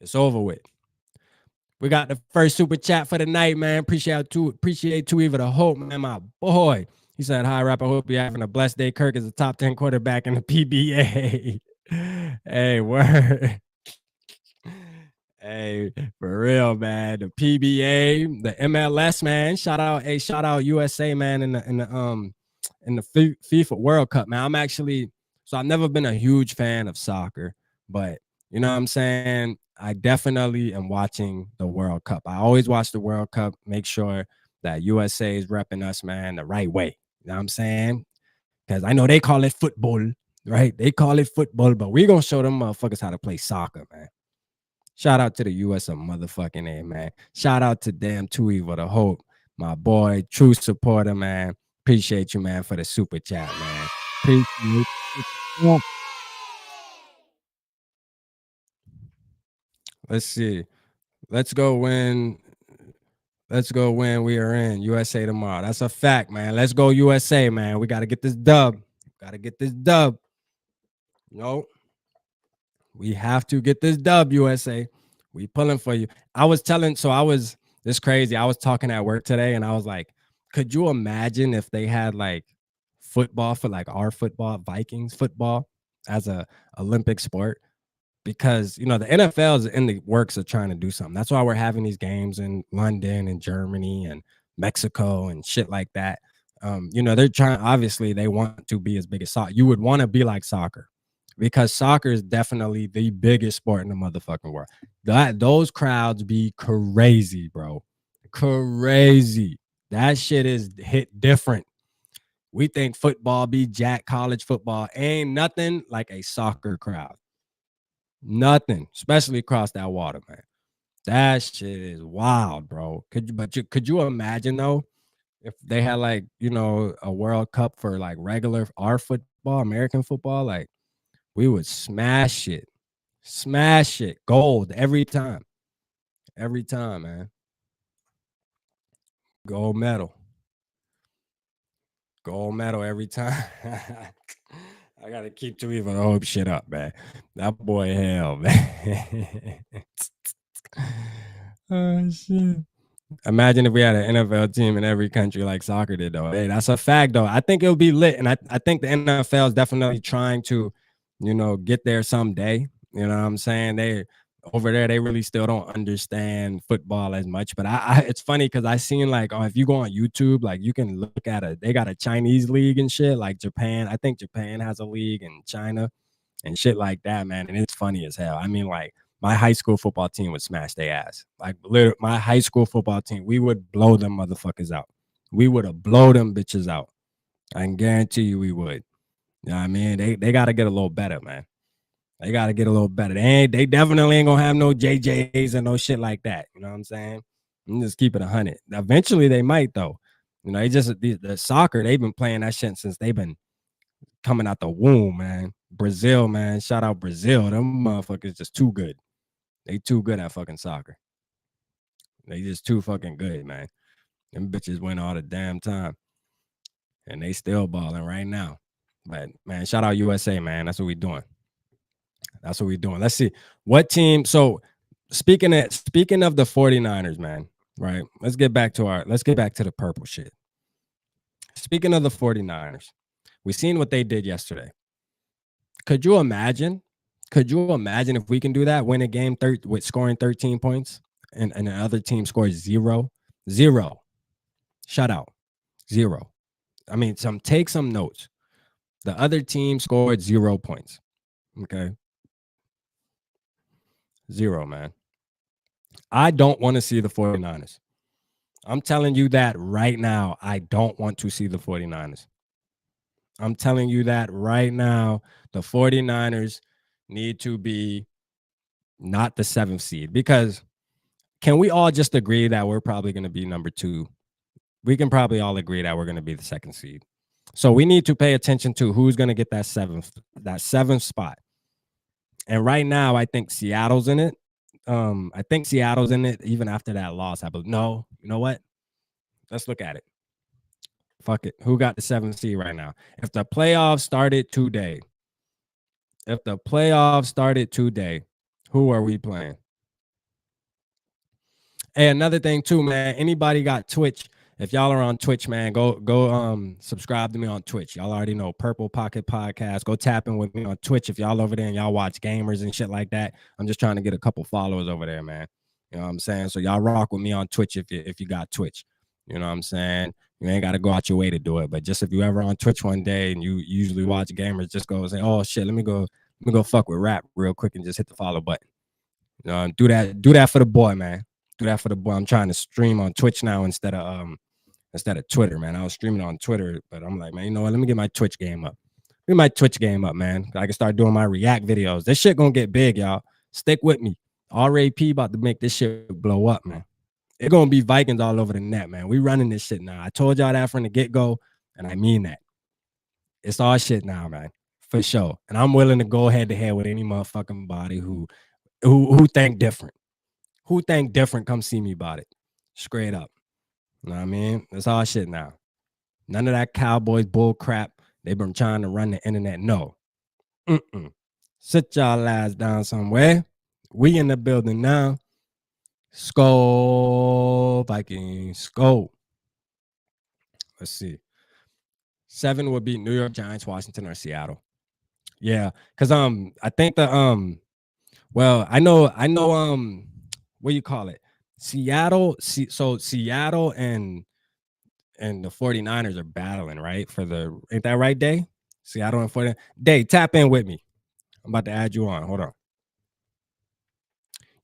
it's over with. We got the first super chat for the night, man. Appreciate two Eva the Hope, man. My boy. He said, "Hi, Rap. I hope you're having a blessed day. Kirk is a top 10 quarterback in the PBA." Hey, word. Hey, for real, man. The PBA, the MLS, man. Shout out USA, man, in the FIFA World Cup, man. I've never been a huge fan of soccer, but you know what I'm saying? I definitely am watching the World Cup. I always watch the World Cup, make sure that USA is repping us, man, the right way. You know what I'm saying? Because I know they call it football, right? They call it football, but we're gonna show them motherfuckers how to play soccer, man. Shout out to the US of motherfucking A, man. Shout out to damn Two Evil the Hope, my boy, true supporter, man. Appreciate you, man, for the super chat, man. Appreciate you. Let's see. Let's go win. Let's go win. We are in USA tomorrow. That's a fact, man. Let's go USA, man. We got to get this dub. Got to get this dub. No. We have to get this dub, USA. We pulling for you. This crazy. I was talking at work today and I was like, could you imagine if they had like football for like our football, Vikings football as a Olympic sport? Because you know the NFL is in the works of trying to do something. That's why we're having these games in London and Germany and Mexico and shit like that. You know, they're trying. Obviously, they want to be as big as soccer. You would want to be like soccer because soccer is definitely the biggest sport in the motherfucking world. Those crowds be crazy, bro. Crazy. That shit is hit different. We think football be jack, college football ain't nothing like a soccer crowd. Nothing, especially across that water, man. That shit is wild, bro. Could you imagine though if they had like, you know, a World Cup for like regular our football, American football, like we would smash it. Smash it. Gold every time. Every time, man. Gold medal. Gold medal every time. I gotta keep to even hope shit up, man. That boy hell, man. Oh shit. Imagine if we had an NFL team in every country like soccer did, though. Hey, that's a fact, though. I think it'll be lit. And I think the NFL is definitely trying to, you know, get there someday. You know what I'm saying? They over there, they really still don't understand football as much. But it's funny because I seen like, oh, if you go on YouTube, like you can look at they got a Chinese league and shit, like Japan. I think Japan has a league in China and shit like that, man. And it's funny as hell. I mean, like, my high school football team would smash their ass. Like, literally, my high school football team, we would blow them motherfuckers out. We would have blow them bitches out. I can guarantee you we would. You know what I mean? They got to get a little better, man. They got to get a little better. They definitely ain't going to have no JJs and no shit like that. You know what I'm saying? I'm just keep it 100. Eventually, they might, though. You know, the soccer, they've been playing that shit since they've been coming out the womb, man. Brazil, man. Shout out Brazil. Them motherfuckers just too good. They too good at fucking soccer. They just too fucking good, man. Them bitches win all the damn time. And they still balling right now. But man, shout out USA, man. That's what we doing. That's what we doing. Let's see. What team? So speaking of the 49ers, man, right? Let's get back to the purple shit. Speaking of the 49ers, we seen what they did yesterday. Could you imagine? Could you imagine if we can do that, win a game with scoring 13 points and the other team scores 0? Shutout. 0. I mean, take some notes. The other team scored 0 points. Okay. 0, man. I don't want to see the 49ers. I'm telling you that right now. I don't want to see the 49ers. I'm telling you that right now. The 49ers need to be not the 7th seed, because can we all just agree that we're probably going to be number 2? We can probably all agree that we're going to be the 2nd seed. So we need to pay attention to who's going to get that seventh spot. And right now, I think Seattle's in it. I think Seattle's in it even after that loss. I believe. No, you know what? Let's look at it. Fuck it. Who got the 7th seed right now? If the playoffs started today, if the playoffs started today, who are we playing? Hey, another thing too, man. Anybody got Twitch? If y'all are on Twitch, man, go subscribe to me on Twitch. Y'all already know Purple Pocket Podcast. Go tap in with me on Twitch if y'all over there and y'all watch gamers and shit like that. I'm just trying to get a couple followers over there, man. You know what I'm saying? So y'all rock with me on Twitch if you got Twitch. You know what I'm saying? You ain't got to go out your way to do it, but just if you ever on Twitch one day and you usually watch gamers, just go say, "Oh shit, let me go fuck with rap real quick," and just hit the follow button. Do that for the boy, man. Do that for the boy. I'm trying to stream on Twitch now instead of Twitter, man. I was streaming on Twitter, but I'm like, man, you know what? Let me get my Twitch game up. Get my Twitch game up, man. I can start doing my React videos. This shit gonna get big, y'all. Stick with me. RAP about to make this shit blow up, man. It's gonna be Vikings all over the net, man. We running this shit now. I told y'all that from the get-go, and I mean that. It's our shit now, man. For sure. And I'm willing to go head to head with any motherfucking body who think different. Who think different, come see me about it. Straight up. You know what I mean? That's all shit now. None of that Cowboys bull crap. They've been trying to run the internet. No. Sit y'all ass down somewhere. We in the building now. Skull Vikings. Skull. Let's see. 7 would be New York Giants, Washington, or Seattle. Yeah. Cause I think well, I know what do you call it? Seattle. So Seattle and the 49ers are battling, right? Ain't that right, Day? Seattle and 49. Day, tap in with me. I'm about to add you on. Hold on.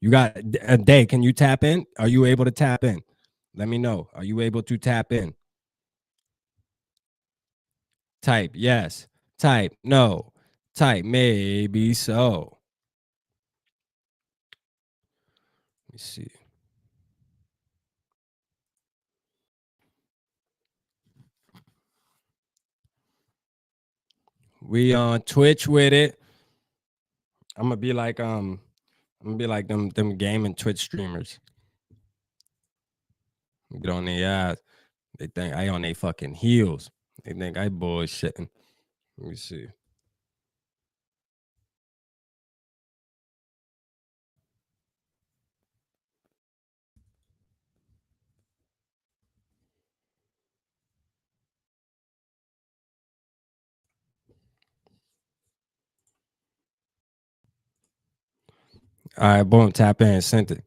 You got a Day. Can you tap in? Are you able to tap in? Let me know. Are you able to tap in? Type yes. Type no. Type maybe so. Let me see. We on Twitch with it. I'm gonna be like them gaming Twitch streamers. Get on their ass. They think I on their fucking heels. They think I bullshitting. Let me see. All right, boom, tap in, sent it.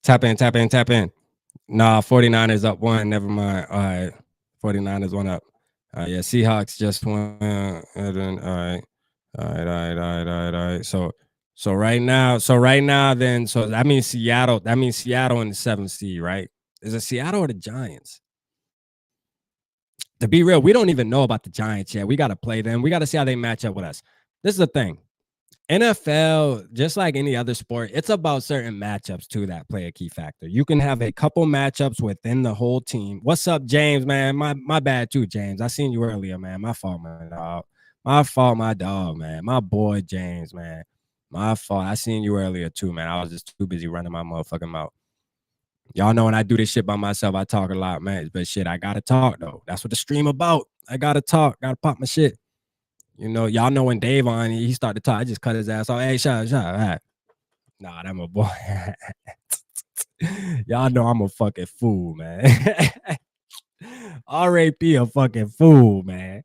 Tap in, tap in, tap in. Nah, 49ers up 1. Never mind. All right. 49ers 1 up. Yeah, Seahawks just won. And then, all right. All right. So right now, then, so that means Seattle in the 7th seed, right? Is it Seattle or the Giants? To be real, we don't even know about the Giants yet. We got to play them. We got to see how they match up with us. This is the thing. NFL, just like any other sport, it's about certain matchups too that play a key factor. You can have a couple matchups within the whole team. What's up, James, man? My bad too, James. I seen you earlier, man. My fault, my dog. My fault, my dog, man. My boy, James, man. My fault. I seen you earlier too, man. I was just too busy running my motherfucking mouth. Y'all know when I do this shit by myself, I talk a lot, man. But shit, I gotta talk though. That's what the stream about. I gotta talk. Gotta pop my shit. You know, y'all know when Dave on, he started to talk. I just cut his ass off. Hey, shut. Right. Nah, that my boy. Y'all know I'm a fucking fool, man. RAP a fucking fool, man.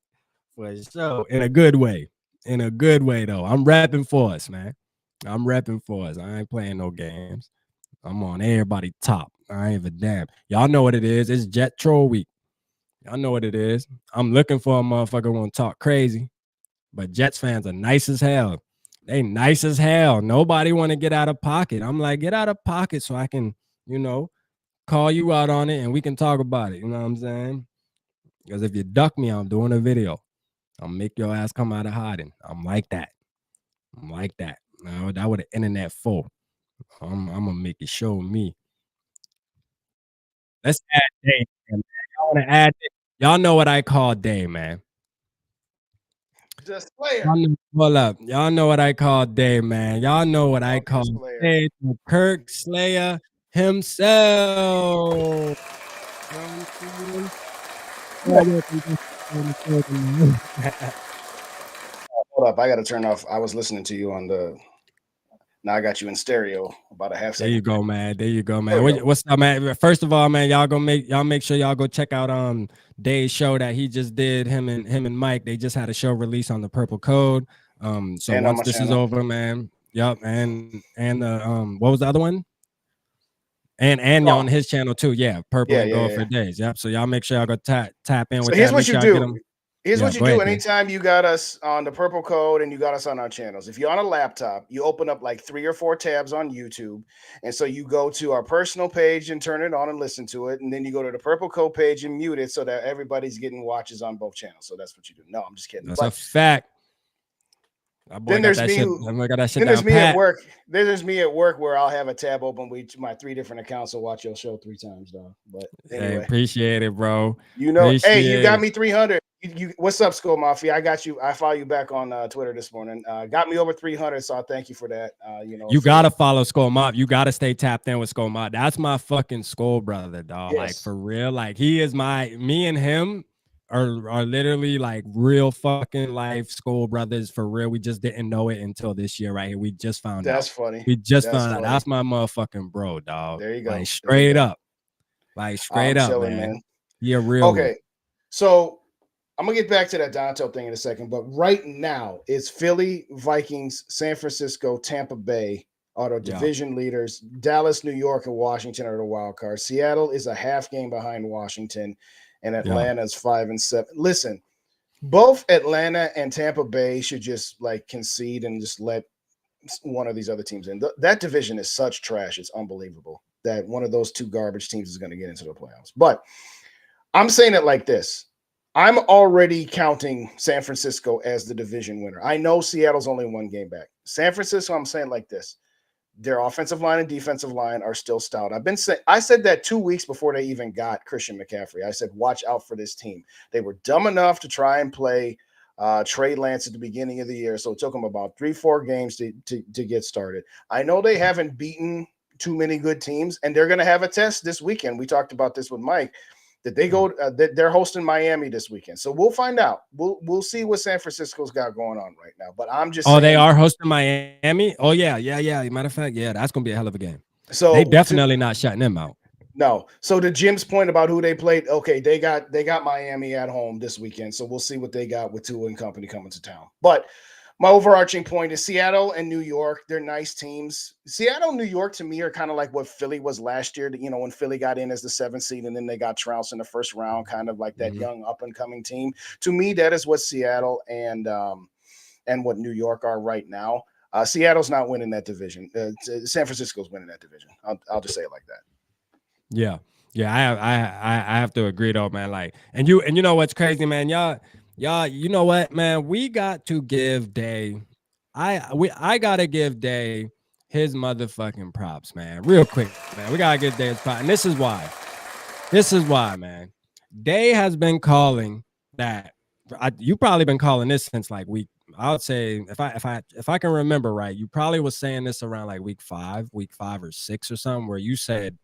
For sure. In a good way. In a good way, though. I'm rapping for us, man. I'm repping for us. I ain't playing no games. I'm on everybody top. I ain't even damn. Y'all know what it is. It's Jet Troll Week. Y'all know what it is. I'm looking for a motherfucker who want to talk crazy. But Jets fans are nice as hell. They nice as hell. Nobody want to get out of pocket. I'm like, get out of pocket so I can, call you out on it and we can talk about it. You know what I'm saying? Because if you duck me, I'm doing a video. I'll make your ass come out of hiding. I'm like that. Now that would the internet full. I'm gonna make it show me. Let's add Day, man. Y'all want to add it? Y'all know what I call Day, man. The Slayer. Y'all know, hold up. Y'all know what I call Dave, man. Y'all know what I Okay, call Slayer. Dave, the Kirk Slayer himself. You know what I'm saying? Well, welcome to the program, man. Hold up, I got to turn off. I was listening to you on the. Now I got you in stereo. About a half There second. you go, man. There you go, There man. we go. What's up, man? First of all, man, y'all make sure y'all go check out Dave's show that he just did. Him and Mike. They just had a show release on the Purple Code. So And on once my this is channel. over, man. Yup, and the what was the other one? And Oh, on his channel too. Yeah, Purple yeah, and yeah, Gold yeah. for Days. Yep. So y'all make sure y'all go tap in So with here's that. Make what you sure I get do. them. Here's Yeah, what you go do. ahead, D. Anytime you got us on the Purple Code and you got us on our channels, if you're on a laptop, you open up like 3 or 4 tabs on YouTube, and so you go to our personal page and turn it on and listen to it, and then you go to the Purple Code page and mute it so that everybody's getting watches on both channels. So that's what you do. No, I'm just kidding. That's a But fact. That boy then got there's that me shit. who That boy got that shit then there's down me at pat. work. Then there's me at work where I'll have a tab open with my 3 different accounts to watch your show 3 times, dog. But Hey, anyway, appreciate it, bro. hey, you Appreciate got it. me 300. What's up, Skull Mafia? I got you. I follow you back on Twitter this morning. Got me over 300, so I thank you for that. You For gotta follow Skull Mob. You gotta stay tapped in with Skull Mob. That's my fucking Skull brother, dog. Like yes, for real. Like he is me and him are literally like real fucking life Skull brothers for real. We just didn't know it until this year right here. We just found that's out. funny. We just That's found out. funny. That's my motherfucking bro, dog. There you Like go. There you straight go. up. Like straight I'm up, chilling, man. man. He a real one. Okay, so I'm gonna get back to that Dontel thing in a second, but right now it's Philly, Vikings, San Francisco, Tampa Bay are the Yeah. division leaders. Dallas, New York, and Washington are the wild cards. Seattle is a half game behind Washington, and Yeah. Atlanta is 5-7. Listen, both Atlanta and Tampa Bay should just like concede and just let one of these other teams in. That division is such trash; it's unbelievable that one of those two garbage teams is going to get into the playoffs. But I'm saying it like this. I'm already counting San Francisco as the division winner. I know Seattle's only 1 game back. San Francisco, I'm saying like this. Their offensive line and defensive line are still stout. I said that 2 weeks before they even got Christian McCaffrey. I said, watch out for this team. They were dumb enough to try and play Trey Lance at the beginning of the year. So it took them about 3-4 games to get started. I know they haven't beaten too many good teams, and they're going to have a test this weekend. We talked about this with Mike that that they're hosting Miami this weekend. So we'll find out. We'll see what San Francisco's got going on right now. But I'm just Oh, they saying. are hosting Miami. Oh yeah. Matter of fact, yeah, that's gonna be a hell of a game. They So definitely not shutting them out. no. So to Jim's point about who they played, okay, they got Miami at home this weekend. So we'll see what they got with Tua and company coming to town. But my overarching point is Seattle and New York. They're nice teams. Seattle and New York to me are kind of like what Philly was last year. When Philly got in as the 7th seed and then they got trounced in the first round, kind of like that Mhm. young up and coming team. To me, that is what Seattle and what New York are right now. Seattle's not winning that division. San Francisco's winning that division. I'll just say it like that. Yeah, yeah. I have to agree though, man. Like, and you know what's crazy, man? Y'all. You know what, man? We got to give Day. I gotta give Day his motherfucking props, man. Real quick, man. We gotta give Day his props, and this is why. This is why, man. Day has been calling that. You probably been calling this since like week. I would say if I can remember right, you probably was saying this around like week 5 or 6 or something, where you said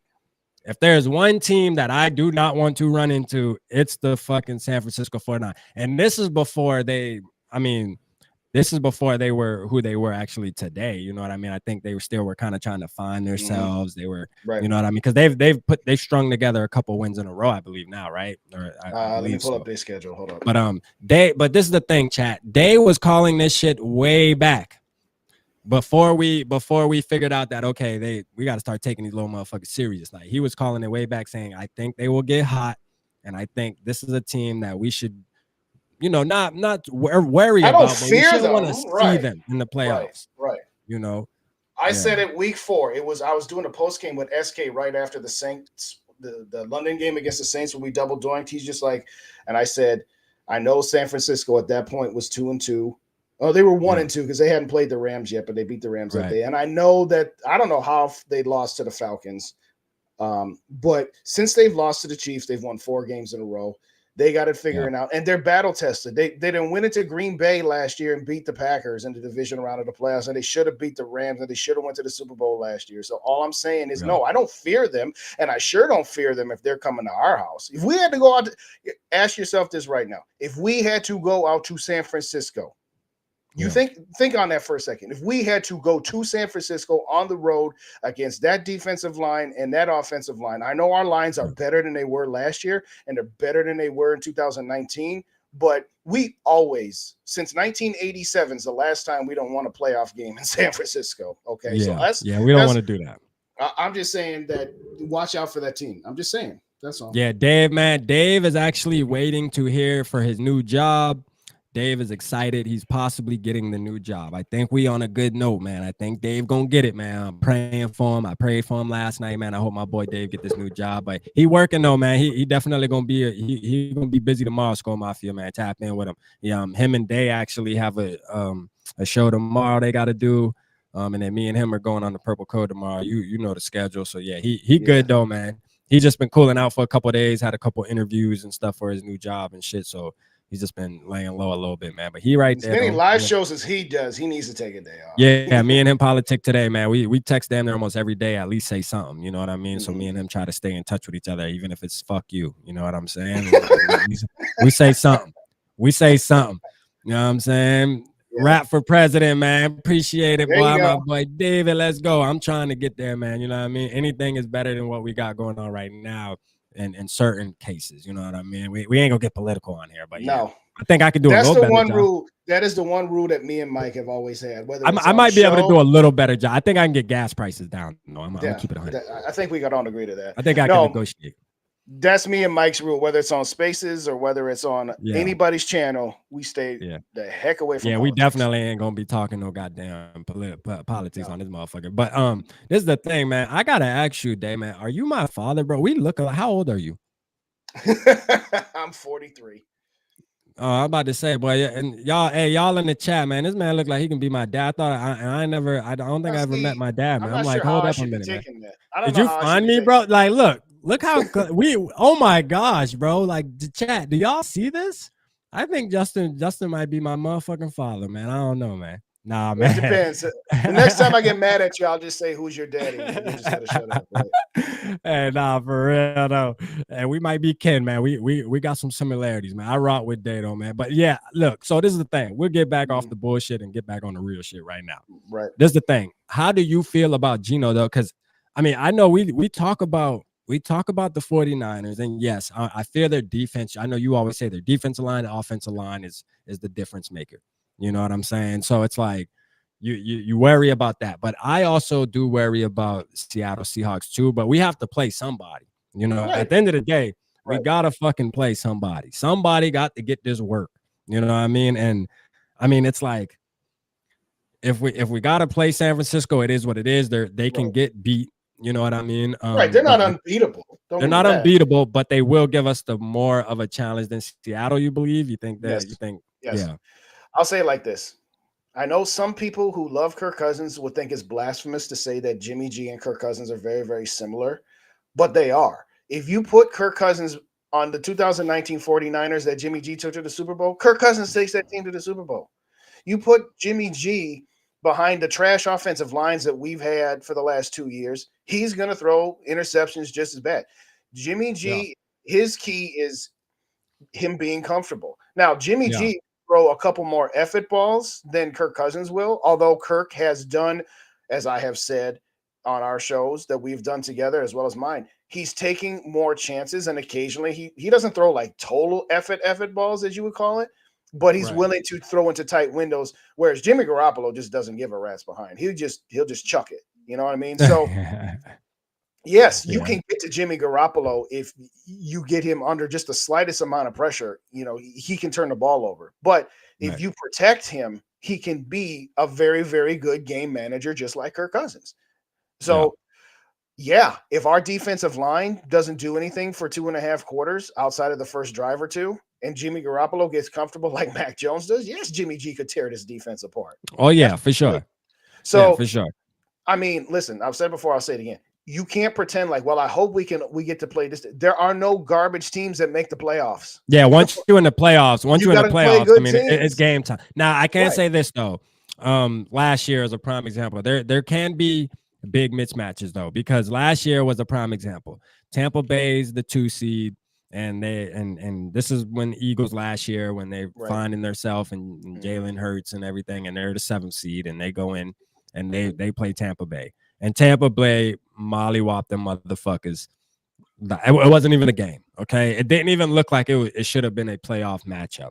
if there's one team that I do not want to run into, it's the fucking San Francisco 49. And this is before I mean, this is before they were who they were actually today. You know what I mean? I think they were kind of trying to find Mm-hmm. themselves. They were, Right. you know what I mean? Because they've strung together a couple wins in a row, I believe now, right? Or I Let me believe pull so. up their schedule. Hold up. But this is the thing, chat. They was calling this shit way back before we figured out that okay, we got to start taking these little motherfuckers serious. Like he was calling it way back, saying I think they will get hot, and I think this is a team that we should, not worry I don't about, but we fear should want to them. see Right. them in the Right. playoffs. Right. You know, I yeah, said it week 4. I was doing a post game with SK right after the Saints, the London game against the Saints when we double doinked. He's just like, and I said, I know San Francisco at that point was 2-2. Oh, they were one yeah, and two because they hadn't played the Rams yet, but they beat the Rams that right, day. And I know that I don't know how they lost to the Falcons, but since they've lost to the Chiefs, they've won 4 games in a row. They got it Yeah. figuring out, and they're battle tested. They didn't win it to Green Bay last year and beat the Packers in the division round of the playoffs, and they should have beat the Rams, and they should have went to the Super Bowl last year. So all I'm saying is, Yeah. no, I don't fear them, and I sure don't fear them if they're coming to our house. If we had to go out, ask yourself this right now: if we had to go out to San Francisco. You Yeah. think on that for a second. If we had to go to San Francisco on the road against that defensive line and that offensive line, I know our lines are Yeah. better than they were last year and they're better than they were in 2019. But we always, since 1987 is the last time we don't want a playoff game in San Francisco. Okay, so Yeah. Yeah. We don't want that's to do that. I'm just saying that watch out for that team. I'm just saying that's all. Yeah, Dave, man. Dave is actually waiting to hear for his new job. Dave is excited. He's possibly getting the new job. I think we on a good note, man. I think Dave gonna get it, man. I'm praying for him. I prayed for him last night, man. I hope my boy Dave get this new job. But he working though, man. He definitely gonna be he gonna be busy tomorrow. Skull Mafia, man. Tap in with him. Yeah, him and Day actually have a show tomorrow they got to do. And then me and him are going on the Purple Code tomorrow. You know the schedule. So yeah, he good though, man. He just been cooling out for a couple of days, had a couple interviews and stuff for his new job and shit. So he's just been laying low a little bit, man. But he right As there. many though. live Yeah. shows as he does, he needs to take a day off. Yeah, me and him politic today, man. We text them there almost every day, at least say something. You know what I mean? So me and him try to stay in touch with each other, even if it's fuck you. You know what I'm saying? we say something. We say something. You know what I'm saying? Yeah. Rap for president, man. Appreciate it, There boy. you My go. boy David. Let's go. I'm trying to get there, man. You know what I mean? Anything is better than what we got going on right now in certain cases. You know what I mean? We ain't gonna get political on here, but yeah. No. I think I could do a That's little the better one job. rule. That is the one rule that me and Mike have always had. Whether it's I on might the be able to do show- a little better job. I think I can get gas prices down. No, I'm gonna keep it 100. I think we got on agree to that. I think I can negotiate. That's me and Mike's rule. Whether it's on Spaces or whether it's on Yeah. anybody's channel, we stay the heck away from. Yeah, politics. we definitely ain't gonna be talking no goddamn politics on this motherfucker. But this is the thing, man. I gotta ask you, Dave, man. Are you my father, bro? We look alike. How old are you? I'm 43. I'm about to say, boy, and y'all in the chat, man. This man look like he can be my dad. I thought I don't think I ever met my dad, man. I'm like, hold up a minute, man. Did you find me, bro? Like, look how oh my gosh, bro. Like the chat, do y'all see this? I think Justin might be my motherfucking father, man. I don't know, man. Nah, man. It depends. The next time I get mad at you, I'll just say, "Who's your daddy?" And you just gotta shut up. Right? Hey, nah, for real though. And we might be kin, man. We got some similarities, man. I rock with Dato, man. But yeah, look. So this is the thing. We'll get back off the bullshit and get back on the real shit right now. Right. This is the thing. How do you feel about Geno though? Because I mean, I know we talk about the 49ers, and yes, I fear their defense. I know you always say their defensive line, the offensive line is the difference maker. You know what I'm saying? So it's like you worry about that. But I also do worry about Seattle Seahawks too. But we have to play somebody. You know, at the end of the day, we gotta fucking play somebody. Somebody got to get this work. You know what I mean? And I mean, it's like if we gotta play San Francisco, it is what it is. They can get beat. You know what I mean? Right. They're not unbeatable. They're not unbeatable, but they will give us the more of a challenge than Seattle. You believe? You think that? Yes. You think? Yes. Yeah. I'll say it like this. I know some people who love Kirk Cousins would think it's blasphemous to say that Jimmy G and Kirk Cousins are very, very similar, but they are. If you put Kirk Cousins on the 2019 49ers that Jimmy G took to the Super Bowl, Kirk Cousins takes that team to the Super Bowl. You put Jimmy G behind the trash offensive lines that we've had for the last 2 years, he's going to throw interceptions just as bad. Jimmy G, his key is him being comfortable. Now, Jimmy G throw a couple more effort balls than Kirk Cousins will, although Kirk has done, as I have said on our shows that we've done together as well as mine, he's taking more chances, and occasionally he doesn't throw like total effort balls, as you would call it, but he's willing to throw into tight windows, whereas Jimmy Garoppolo just doesn't give a rat's behind. He'll just chuck it. You know what I mean? So yes, you can get to Jimmy Garoppolo if you get him under just the slightest amount of pressure. You know, he can turn the ball over. But if you protect him, he can be a very, very good game manager, just like Kirk Cousins. So, if our defensive line doesn't do anything for 2.5 quarters outside of the first drive or two, and Jimmy Garoppolo gets comfortable like Mac Jones does, yes, Jimmy G could tear this defense apart. Oh, yeah, for sure. So, for sure. I mean, listen, I've said before, I'll say it again. you can't pretend like, well, I hope we get to play this. There are no garbage teams that make the playoffs. Yeah, once you're in the playoffs, You got to play I good mean, it's teams. game time. Now, I can Right. say this though. Last year is a prime example. There can be big mismatches though, because last year was a prime example. Tampa Bay's the 2 seed, and this is when Eagles last year when they Right. finding themselves and Jalen Hurts and everything, and they're the 7th seed, and they go in and they play Tampa Bay, and Tampa Bay mollywop them motherfuckers. It wasn't even a game. Okay, it didn't even look like it should have been a playoff matchup.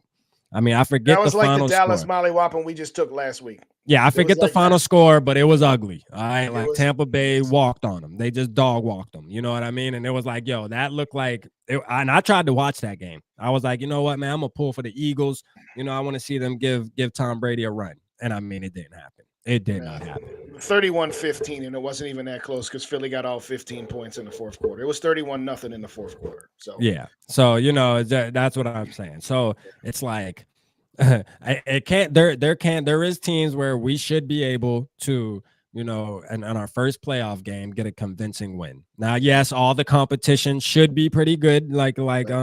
I mean, I That forget the was like the final Dallas score. mollywhopping we just took last week. Yeah, I It was forget the like final that. score, but it was ugly. All right, It like was. Tampa Bay walked on them. They just dog walked them. You know what I mean? And it was like, yo, that looked like. And I tried to watch that game. I was like, you know what, man, I'm gonna pull for the Eagles. You know, I want to see them give Tom Brady a run. And I mean, it didn't happen. It did not happen. 31-15, and it wasn't even that close because Philly got all 15 points in the fourth quarter. It was 31-0 in the fourth quarter. So yeah, so you know that's what I'm saying. So it's like it can't. There is teams where we should be able to, you know, and on our first playoff game get a convincing win. Now, yes, all the competition should be pretty good. Like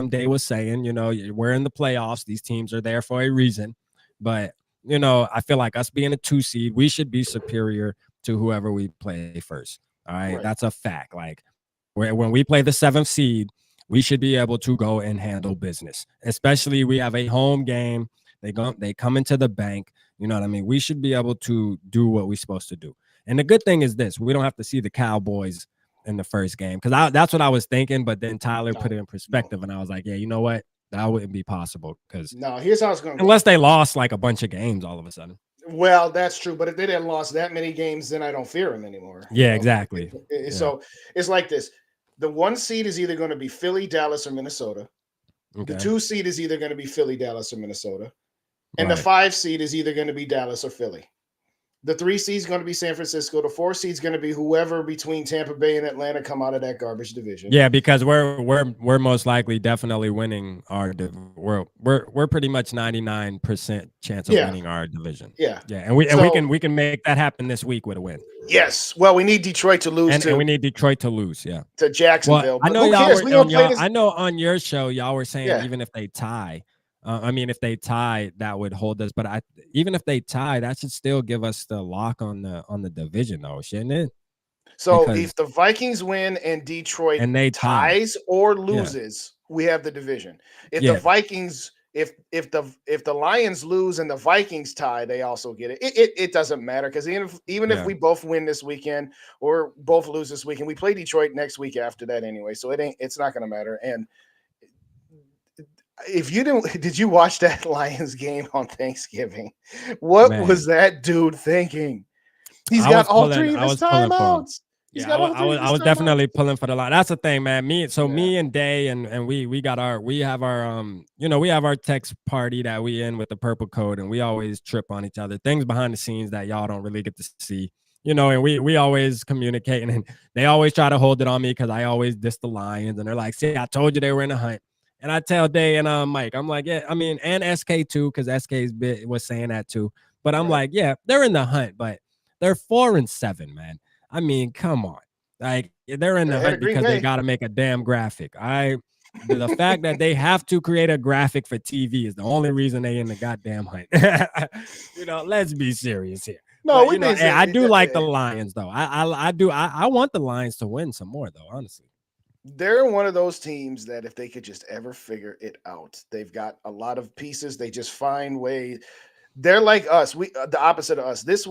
Day was saying, you know, we're in the playoffs. These teams are there for a reason, but you know, I feel like us being a 2 seed, we should be superior to whoever we play first. All right, that's a fact. Like when we play the 7th seed, we should be able to go and handle business. Especially we have a home game. They come into the bank. You know what I mean? We should be able to do what we're supposed to do. And the good thing is this: we don't have to see the Cowboys in the first game, because that's what I was thinking. But then Tyler put it in perspective, and I was like, yeah, you know what? That wouldn't be possible, because here's how it's going to go. Unless they lost like a bunch of games all of a sudden. Well, that's true, but if they didn't lost that many games, then I don't fear them anymore. Yeah, exactly. So it's like this: the 1 seed is either going to be Philly, Dallas, or Minnesota. Okay. The 2 seed is either going to be Philly, Dallas, or Minnesota, and the 5 seed is either going to be Dallas or Philly. The 3 seed is going to be San Francisco. The 4 seed is going to be whoever between Tampa Bay and Atlanta come out of that garbage division. Yeah, because we're most likely definitely winning our we're pretty much 99% chance of winning our division. Yeah, and we can make that happen this week with a win. Yes, well, we need Detroit to lose and we need Detroit to lose. Yeah, to Jacksonville. Well, I know I know on your show y'all were saying even if they tie. I mean, if they tie, that would hold us. But even if they tie, that should still give us the lock on the division, though, shouldn't it? So if the Vikings win and Detroit ties or loses, we have the division. If the Vikings, if the Lions lose and the Vikings tie, they also get it. It doesn't matter, because even if we both win this weekend or both lose this weekend, we play Detroit next week after that anyway. So it's not going to matter. And if you did you watch that Lions game on Thanksgiving? What was that dude thinking? He's got all 3 of his timeouts. I was definitely pulling for the line. That's the thing, man. Me and Day and we have our text party that we in with the purple code, and we always trip on each other. Things behind the scenes that y'all don't really get to see. You know, and we always communicate, and they always try to hold it on me because I always diss the Lions, and they're like, see, I told you they were in a hunt. And I tell Day and Mike, I'm like, yeah, I mean, and SK too, because SK's was saying that too. But I'm like, yeah, they're in the hunt, but they're 4-7, man. I mean, come on. Like, they're in the hunt because they got to make a damn graphic. The fact that they have to create a graphic for TV is the only reason they in the goddamn hunt. You know, let's be serious here. No, I do like the Lions, though. I do. I want the Lions to win some more, though, honestly. They're one of those teams that if they could just ever figure it out, they've got a lot of pieces. They just find ways. They're like us. We the opposite of us. This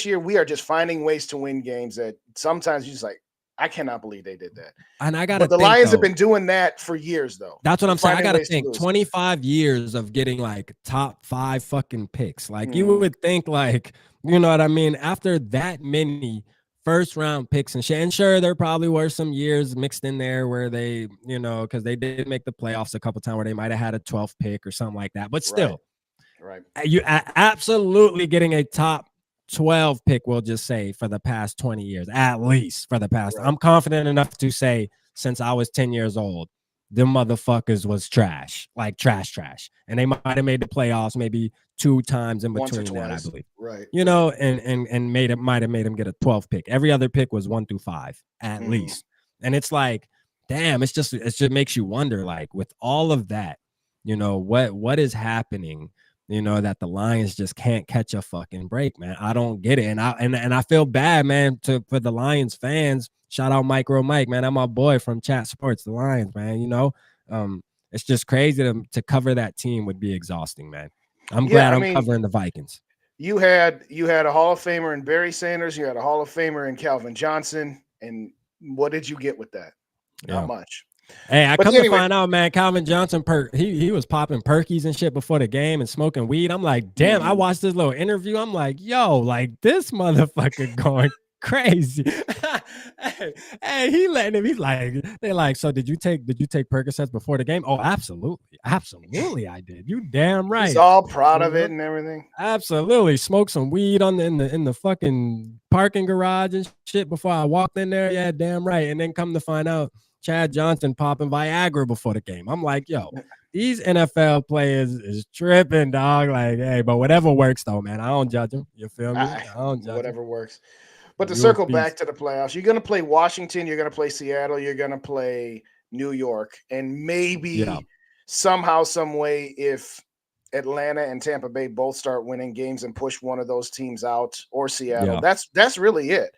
year, we are just finding ways to win games that sometimes you're just like, I cannot believe they did that. And but the Lions have been doing that for years, though. That's what I'm saying. I got to think 25 years of getting like top 5 fucking picks. Like you would think, like, you know what I mean? After that many first round picks and shit. And sure, there probably were some years mixed in there where they, you know, because they did make the playoffs a couple times where they might have had a 12th pick or something like that. But still, you absolutely getting a top 12 pick, we'll just say, for the past 20 years, at least for the past. I'm confident enough to say since I was 10 years old, them motherfuckers was trash, like trash. And they might have made the playoffs maybe 2 times in Once or between that, I twice. believe. Right. You know, and might have made him get a 12th pick. Every other pick was 1 through 5 at Mhm. least. And it's like, damn, it just makes you wonder, like, with all of that, you know, what is happening, you know, that the Lions just can't catch a fucking break, man. I don't get it. And I feel bad, man, for the Lions fans. Shout out Micro Mike, man. I'm my boy from Chat Sports, the Lions, man. You know, it's just crazy to cover that team would be exhausting, man. I'm Yeah, glad I I'm mean, covering the Vikings. you had a Hall of Famer in Barry Sanders, you had a Hall of Famer in Calvin Johnson, and what did you get with that? Not Yeah. much. Hey, I But come to anyway, find out, man, Calvin Johnson, he was popping perkies and shit before the game and smoking weed. I'm like, damn, I mhm. watched this little interview. I'm like, yo, like this motherfucker going crazy. hey, he letting him, he's like, they like, so did you take Percocets before the game? Oh, absolutely. Absolutely, I did. You damn He's right. all proud You of it know? and everything. Absolutely. Smoked some weed in the fucking parking garage and shit before I walked in there. Yeah, damn right. And then come to find out Chad Johnson popping Viagra before the game. I'm like, yo, these NFL players is tripping, dog. Like, hey, but whatever works though, man. I don't judge them. You feel me? I don't judge them. Whatever works. But to You a circle back beast. to the playoffs, you're going to play Washington, you're going to play Seattle, you're going to play New York, and Yeah, maybe somehow, some way, if Atlanta and Tampa Bay both start winning games and push one of those teams out, or Seattle, yeah, that's really it.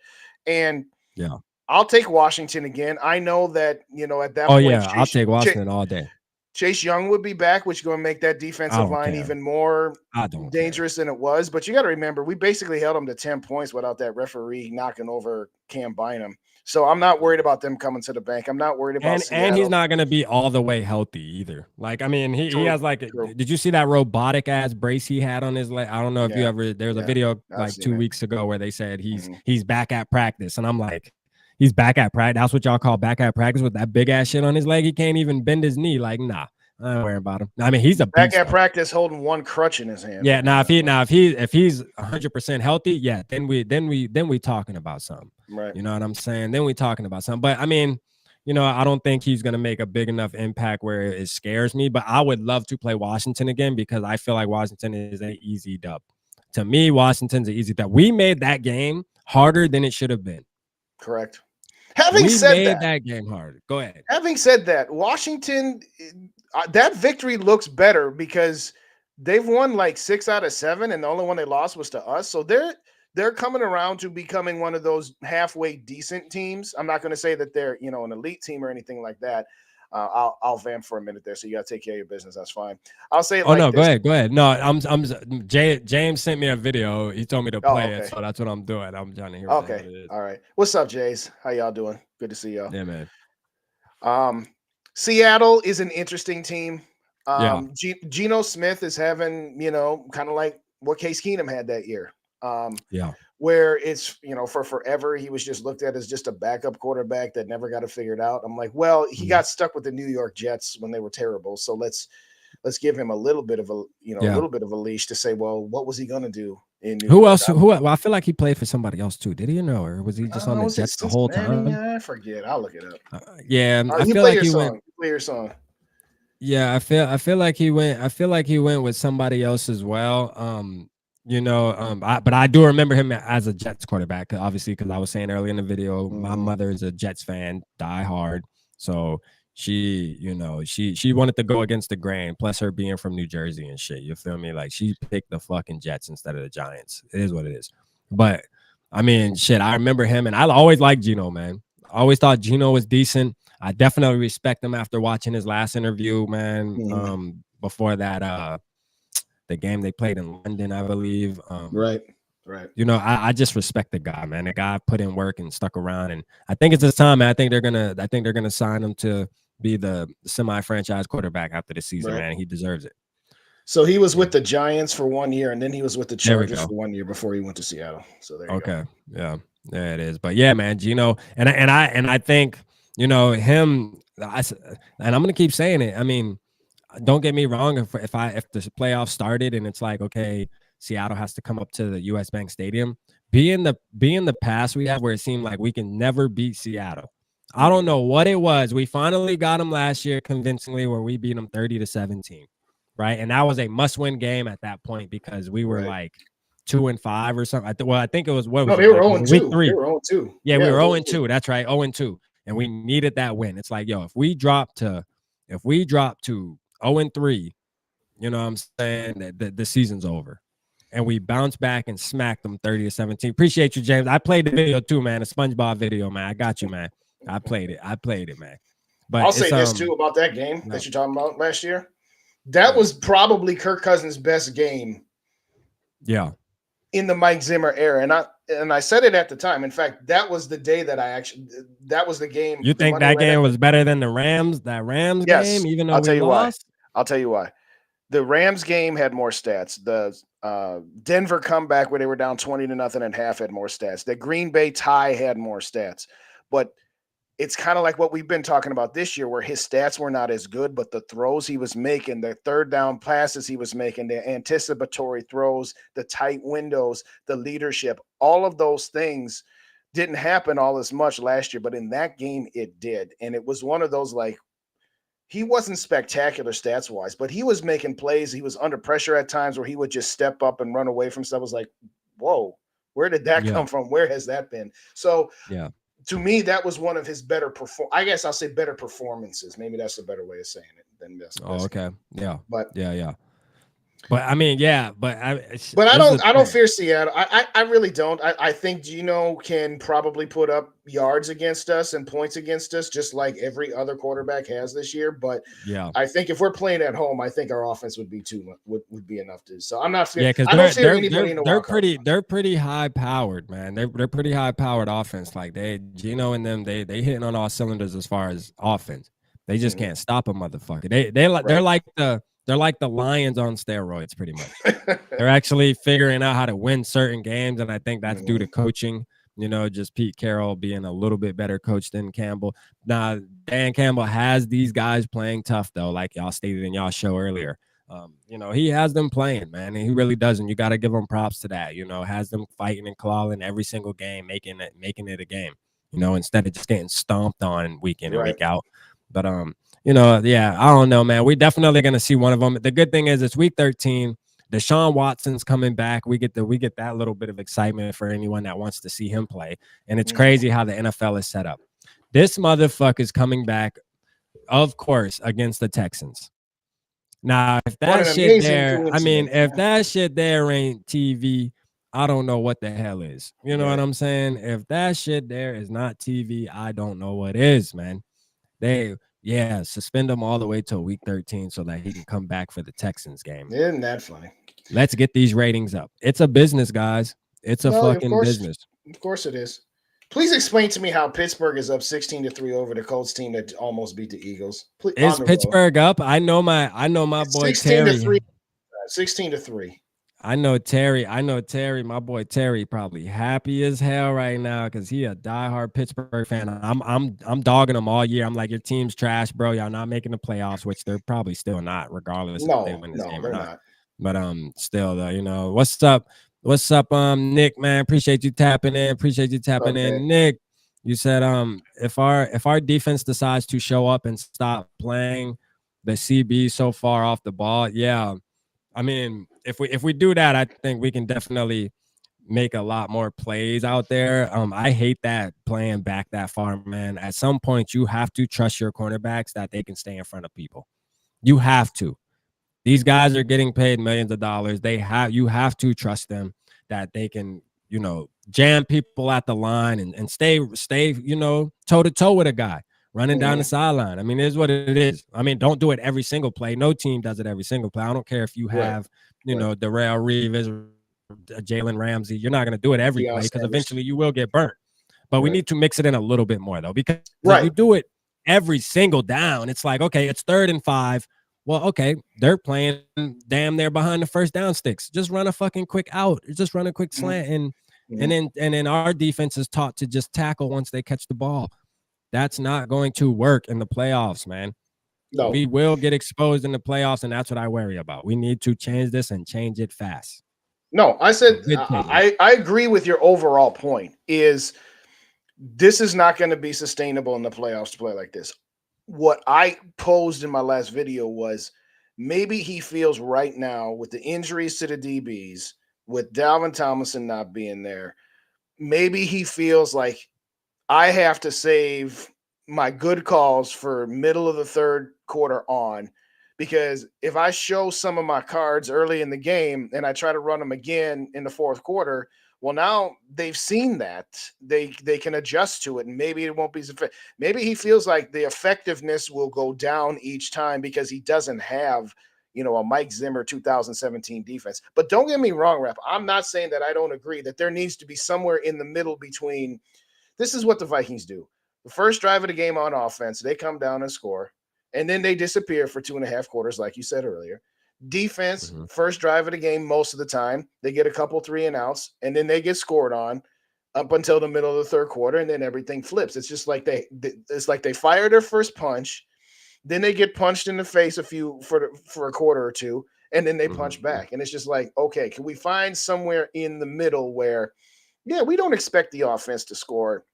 And yeah. I'll take Washington again. I know that at that Oh point, yeah, I'll take Washington all day. Chase Young would be back, which is going to make that I defensive don't line care. even more I don't care. dangerous than it was. But you got to remember, we basically held them to 10 points without that referee knocking over Cam Bynum. So I'm not worried Yeah. about them coming to the bank. I'm not worried about And he's Seattle. not gonna be all the way healthy either. Like, I mean, he True, has like true. did you see that robotic ass brace he had on his leg? I don't know if you Yeah, ever there was a yeah. video I've like seen 2 it. weeks ago where they said he's Mhm. he's back at practice. And I'm like, he's back at practice. That's what y'all call back at practice with that big ass shit on his leg. He can't even bend his knee. Like, nah, I don't worry about him. I mean, he's a Back beast at though. practice holding one crutch in his hand Yeah, right now. That much. if he's 100% healthy, yeah, then we talking about something. Right. You know what I'm saying? Then we talking about something. But I mean, you know, I don't think he's gonna make a big enough impact where it scares me. But I would love to play Washington again because I feel like Washington is an easy dub. To me, Washington's an easy dub. We made that game harder than it should have been. Correct. Having We said made that, that game harder. Go ahead. Washington, that victory looks better because they've won like 6 out of 7, and the only one they lost was to us. So they're coming around to becoming one of those halfway decent teams. I'm not going to say that they're an elite team or anything like that. I'll vamp for a minute there, so you got to take care of your business. That's fine. I'll say it Oh like no, go this. ahead, go ahead. No, James sent me a video. He told me to Oh, play it, okay, so that's what I'm doing. I'm trying to hear what the hell okay, it is. all right. What's up, Jays? How y'all doing? Good to see y'all. Yeah, man. Um, Seattle is an interesting team. Yeah, Geno Smith is having, kind of like what Case Keenum had that year, yeah. where it's, for forever, he was just looked at as just a backup quarterback that never got it figured out. I'm like, well, he Mhm. got stuck with the New York Jets when they were terrible. So let's give him a little bit of a Yeah. little bit of a leash to say, well, what was he going to do in New Who York? else? Well, I feel like he played for somebody else too. Did he know, or was he just on the Was it Jets the whole Cincinnati? time? I forget. I'll look it up. Yeah, I You feel play like your he went. song. You play your song. Yeah, I feel like he went. I feel like he went with somebody else as well. But I do remember him as a Jets quarterback, obviously, because I was saying earlier in the video, my Mhm. mother is a Jets fan, die hard. So she wanted to go against the grain. Plus, her being from New Jersey and shit, you feel me? Like she picked the fucking Jets instead of the Giants. It is what it is. But I mean, shit, I remember him, and I always liked Geno, man. I always thought Geno was decent. I definitely respect him after watching his last interview, man. Mhm. Before that, the game they played in London, I believe. Right. Right. I just respect the guy, man. The guy put in work and stuck around, and I think it's his time, man. I think they're gonna sign him to be the semi-franchise quarterback after the season, Right. man. He deserves it. So he was Yeah. with the Giants for 1 year, and then he was with the There we Chargers go. for 1 year before he went to Seattle. So there you go. Okay. Yeah. There it is. But yeah, man, Gino, and I think him. And I'm gonna keep saying it. I mean, don't get me wrong. If the playoffs started and it's like, okay, Seattle has to come up to the U.S. Bank Stadium, being the past we have where it seemed like we can never beat Seattle. I don't know what it was. We finally got them last year convincingly, where we beat them 30-17, right? And that was a must-win game at that point because we were like 2-5 or something. I think it was, what No, was they it, were like, was 0 it week 2. They 3? were 0 2. Yeah, Yeah, we it were was 0 0-2. That's right, 0-2, and we needed that win. It's like, yo, if we drop to 0-3, you know what I'm saying, that the season's over. And we bounced back and smacked them 30-17. Appreciate you, James. I played the video too, man. The SpongeBob video, man. I got you, man. I played it, man. But I'll it's say this too about that game no, that you're talking about last year. That yeah, was probably Kirk Cousins' best game yeah. in the Mike Zimmer era. And I said it at the time. In fact, that was the day that that was the game, You the think Monday that right game after. was better than that Rams Yes, game, even though I'll we tell you why. lost? I'll tell you why. The Rams game had more stats. The Denver comeback where they were down 20-0 at half had more stats. The Green Bay tie had more stats. But it's kind of like what we've been talking about this year, where his stats were not as good, but the throws he was making, the third down passes he was making, the anticipatory throws, the tight windows, the leadership, all of those things didn't happen all as much last year. But in that game, it did. And it was one of those, like, he wasn't spectacular stats wise, but he was making plays. He was under pressure at times where he would just step up and run away from stuff. I was like, whoa, where did that Yeah, come from? Where has that been? So yeah. to me, that was one of his better I guess I'll say better performances. Maybe that's a better way of saying it than best. Oh, Best game. okay. Yeah, But yeah. But I mean, yeah, but I this is the don't thing. fear Seattle. I really don't. I think Gino can probably put up yards against us and points against us, just like every other quarterback has this year. But Yeah. I think if we're playing at home, I think our offense would be would be enough to. So I'm not fear. Yeah, because I don't fear anybody in the wild card. they're pretty high powered, man. They're pretty high powered offense. Like Gino and them, they hitting on all cylinders as far as offense. They just can't stop a motherfucker. They're like the Lions on steroids, pretty much. They're actually figuring out how to win certain games, and I think that's due to coaching. You know, just Pete Carroll being a little bit better coach than Campbell. Now, Dan Campbell has these guys playing tough, though, like y'all stated in y'all show earlier. You know, he has them playing, man, and he really doesn't. You got to give him props to that. You know, has them fighting and clawing every single game, making it a game. You know, instead of just getting stomped on week in and week out. But you know, yeah, I don't know, man. We're definitely gonna see one of them. The good thing is it's week 13. Deshaun Watson's coming back. We get that little bit of excitement for anyone that wants to see him play. And it's crazy how the NFL is set up. This motherfucker's coming back, of course, against the Texans. Now, if that shit there, I mean, if that shit there ain't TV, I don't know what the hell is. You know what I'm saying? If that shit there is not TV, I don't know what is, man. Suspend him all the way till week 13 so that he can come back for the Texans game. Isn't that funny? Let's get these ratings up. It's a business, guys. It's a fucking business. Of course it is. Please explain to me how Pittsburgh is up 16-3 over the Colts team that almost beat the Eagles. Please, is Pittsburgh up? I know my boy Terry. 16-3. I know Terry, my boy Terry, probably happy as hell right now because he a diehard Pittsburgh fan. I'm dogging him all year. I'm like, your team's trash, bro. Y'all not making the playoffs, which they're probably still not, regardless if they win this game or not. But still though, you know, what's up, Nick, man? Appreciate you tapping in. Nick, you said if our defense decides to show up and stop playing the CB so far off the ball, yeah. I mean, if we do that, I think we can definitely make a lot more plays out there. I hate that playing back that far, man. At some point, you have to trust your cornerbacks that they can stay in front of people. You have to. These guys are getting paid millions of dollars. You have to trust them that they can, you know, jam people at the line and stay, you know, toe to toe with a guy running down the sideline. I mean, it is what it is. I mean, don't do it every single play. No team does it every single play. I don't care if you have, you know, Darrell Reeves, Jalen Ramsey. You're not going to do it every play because eventually you will get burnt. But we need to mix it in a little bit more, though, because if you do it every single down, it's like, okay, it's 3rd and 5. Well, okay, they're playing damn near behind the first down sticks. Just run a fucking quick out. Just run a quick slant, and then our defense is taught to just tackle once they catch the ball. That's not going to work in the playoffs, man. No. We will get exposed in the playoffs, and that's what I worry about. We need to change this and change it fast. No, I said I agree with your overall point. Is This is not going to be sustainable in the playoffs to play like this. What I posed in my last video was maybe he feels right now with the injuries to the DBs, with Dalvin Tomlinson not being there, maybe he feels like I have to save my good calls for middle of the third quarter on, because if I show some of my cards early in the game and I try to run them again in the fourth quarter, well, now they've seen that they can adjust to it, and maybe it won't be maybe he feels like the effectiveness will go down each time because he doesn't have a Mike Zimmer 2017 defense. But don't get me wrong, Rep. I'm not saying that I don't agree that there needs to be somewhere in the middle between. This is what the Vikings do. The first drive of the game on offense, they come down and score, and then they disappear for 2.5 quarters, like you said earlier. Defense, first drive of the game, most of the time, they get a couple 3 and outs, and then they get scored on up until the middle of the third quarter, and then everything flips. It's just like they fire their first punch, then they get punched in the face for a quarter or two, and then they punch back. And it's just like, okay, can we find somewhere in the middle where, yeah, we don't expect the offense to score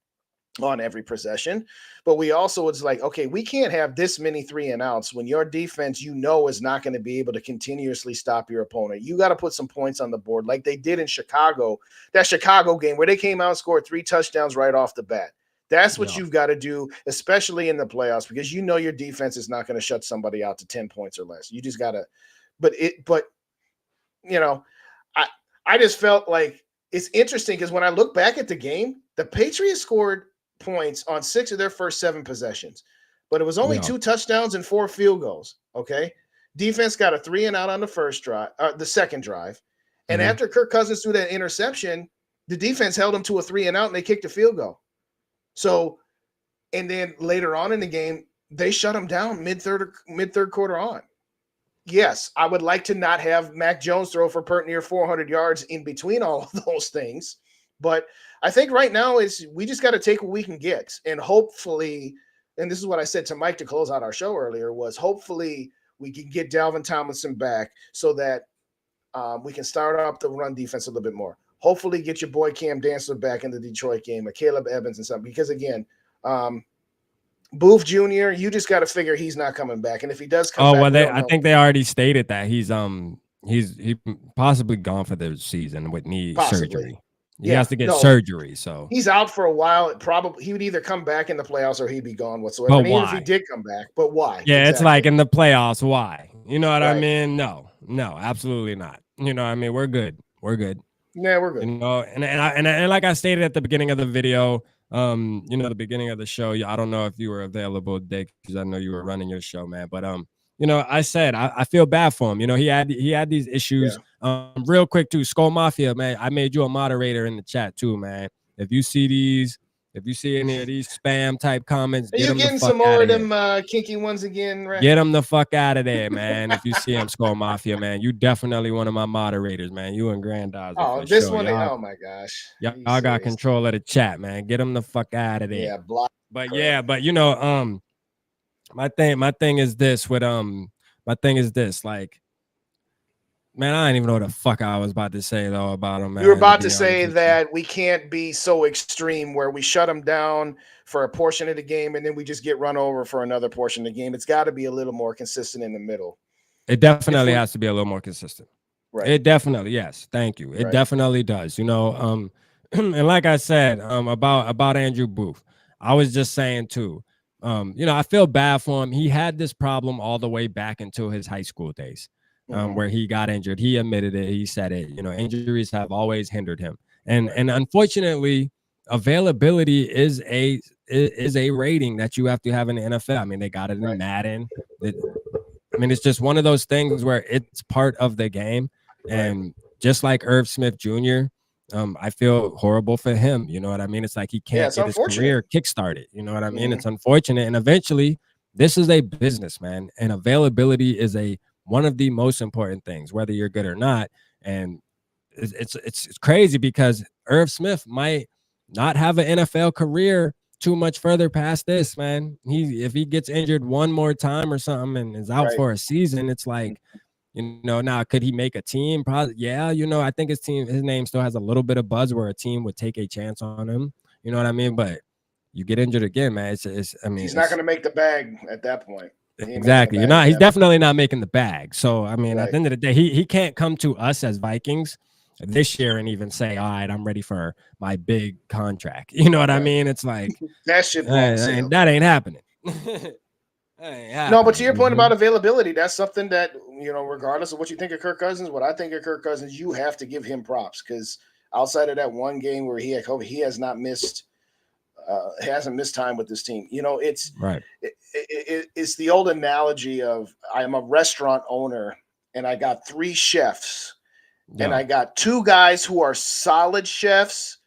on every possession, but we also, it's like, okay, we can't have this many 3 and outs when your defense, is not going to be able to continuously stop your opponent. You got to put some points on the board like they did in Chicago, that Chicago game where they came out and scored 3 touchdowns right off the bat. That's what you've got to do, especially in the playoffs, because your defense is not going to shut somebody out to 10 points or less. You just got to, I just felt like it's interesting because when I look back at the game, the Patriots scored points on 6 of their first 7 possessions, but it was only 2 touchdowns and 4 field goals. Okay. Defense got a 3 and out on the second drive. And after Kirk Cousins threw that interception, the defense held them to a 3 and out and they kicked a field goal. So, and then later on in the game, they shut them down mid-third quarter on. Yes, I would like to not have Mac Jones throw for near 400 yards in between all of those things. But I think right now we just got to take what we can get. And hopefully, and this is what I said to Mike to close out our show earlier, was hopefully we can get Dalvin Tomlinson back so that we can start up the run defense a little bit more. Hopefully get your boy Cam Dantzler back in the Detroit game, or Caleb Evans and something. Because again, Booth Jr., you just got to figure he's not coming back. And if he does come back, I think they already stated that he's possibly gone for the season with knee surgery. He has to get surgery, so he's out for a while. Probably he would either come back in the playoffs or he'd be gone whatsoever. But and even if he did come back, but why? Yeah, exactly. It's like in the playoffs. Why? You know what I mean? No, absolutely not. You know what I mean? We're good. Yeah, we're good. And like I stated at the beginning of the video, the beginning of the show, I don't know if you were available, Dick, because I know you were running your show, man. But I said I feel bad for him. He had these issues. Yeah. Real quick too, Skull Mafia, man. I made you a moderator in the chat too, man. If you see any of these spam type comments, are you getting some more of them kinky ones again, right? Get them the fuck out of there, man. If you see him, Skull Mafia, man, you definitely one of my moderators, man. You and Granddaughter. Oh, this one, oh my gosh. Y'all got control of the chat, man. Get them the fuck out of there. Yeah, block. But yeah, but my thing is this like, man, I didn't even know what the fuck I was about to say though about him, man. You were about to say that we can't be so extreme where we shut them down for a portion of the game and then we just get run over for another portion of the game. It's got to be a little more consistent in the middle. It definitely has to be a little more consistent. Right. It definitely, yes. Thank you. It definitely does. And like I said, about Andrew Booth, I was just saying too, I feel bad for him. He had this problem all the way back until his high school days. Where he got injured. He admitted it. He said it. Injuries have always hindered him. And unfortunately, availability is a rating that you have to have in the NFL. I mean, they got it in Madden. It's just one of those things where it's part of the game. And just like Irv Smith Jr., I feel horrible for him. You know what I mean? It's like he can't get his career kickstarted. You know what I mean? It's unfortunate. And eventually, this is a business, man. And availability is one of the most important things, whether you're good or not. And it's crazy because Irv Smith might not have an NFL career too much further past this, man. If he gets injured one more time or something and is out for a season, it's like, now could he make a team? Probably, yeah. I think his name still has a little bit of buzz where a team would take a chance on him. You know what I mean? But you get injured again, man. It's I mean, He's not it's going to make the bag at that point. He ain't making the exactly. You're bag at not. He's that point. definitely not making the bag. So I mean, at Right. the end of the day, he can't come to us as Vikings this year and even say, "All right, I'm ready for my big contract." You know what I Right. mean? It's like, That ship won't sail. that ain't happening. That ain't No, but to happening. your You point know? about availability, that's something that, regardless of what you think of Kirk Cousins, what I think of Kirk Cousins, you have to give him props because outside of that one game where he has not missed, hasn't missed time with this team. Right. It's the old analogy of I'm a restaurant owner and I got three chefs and Yeah. I got two guys who are solid chefs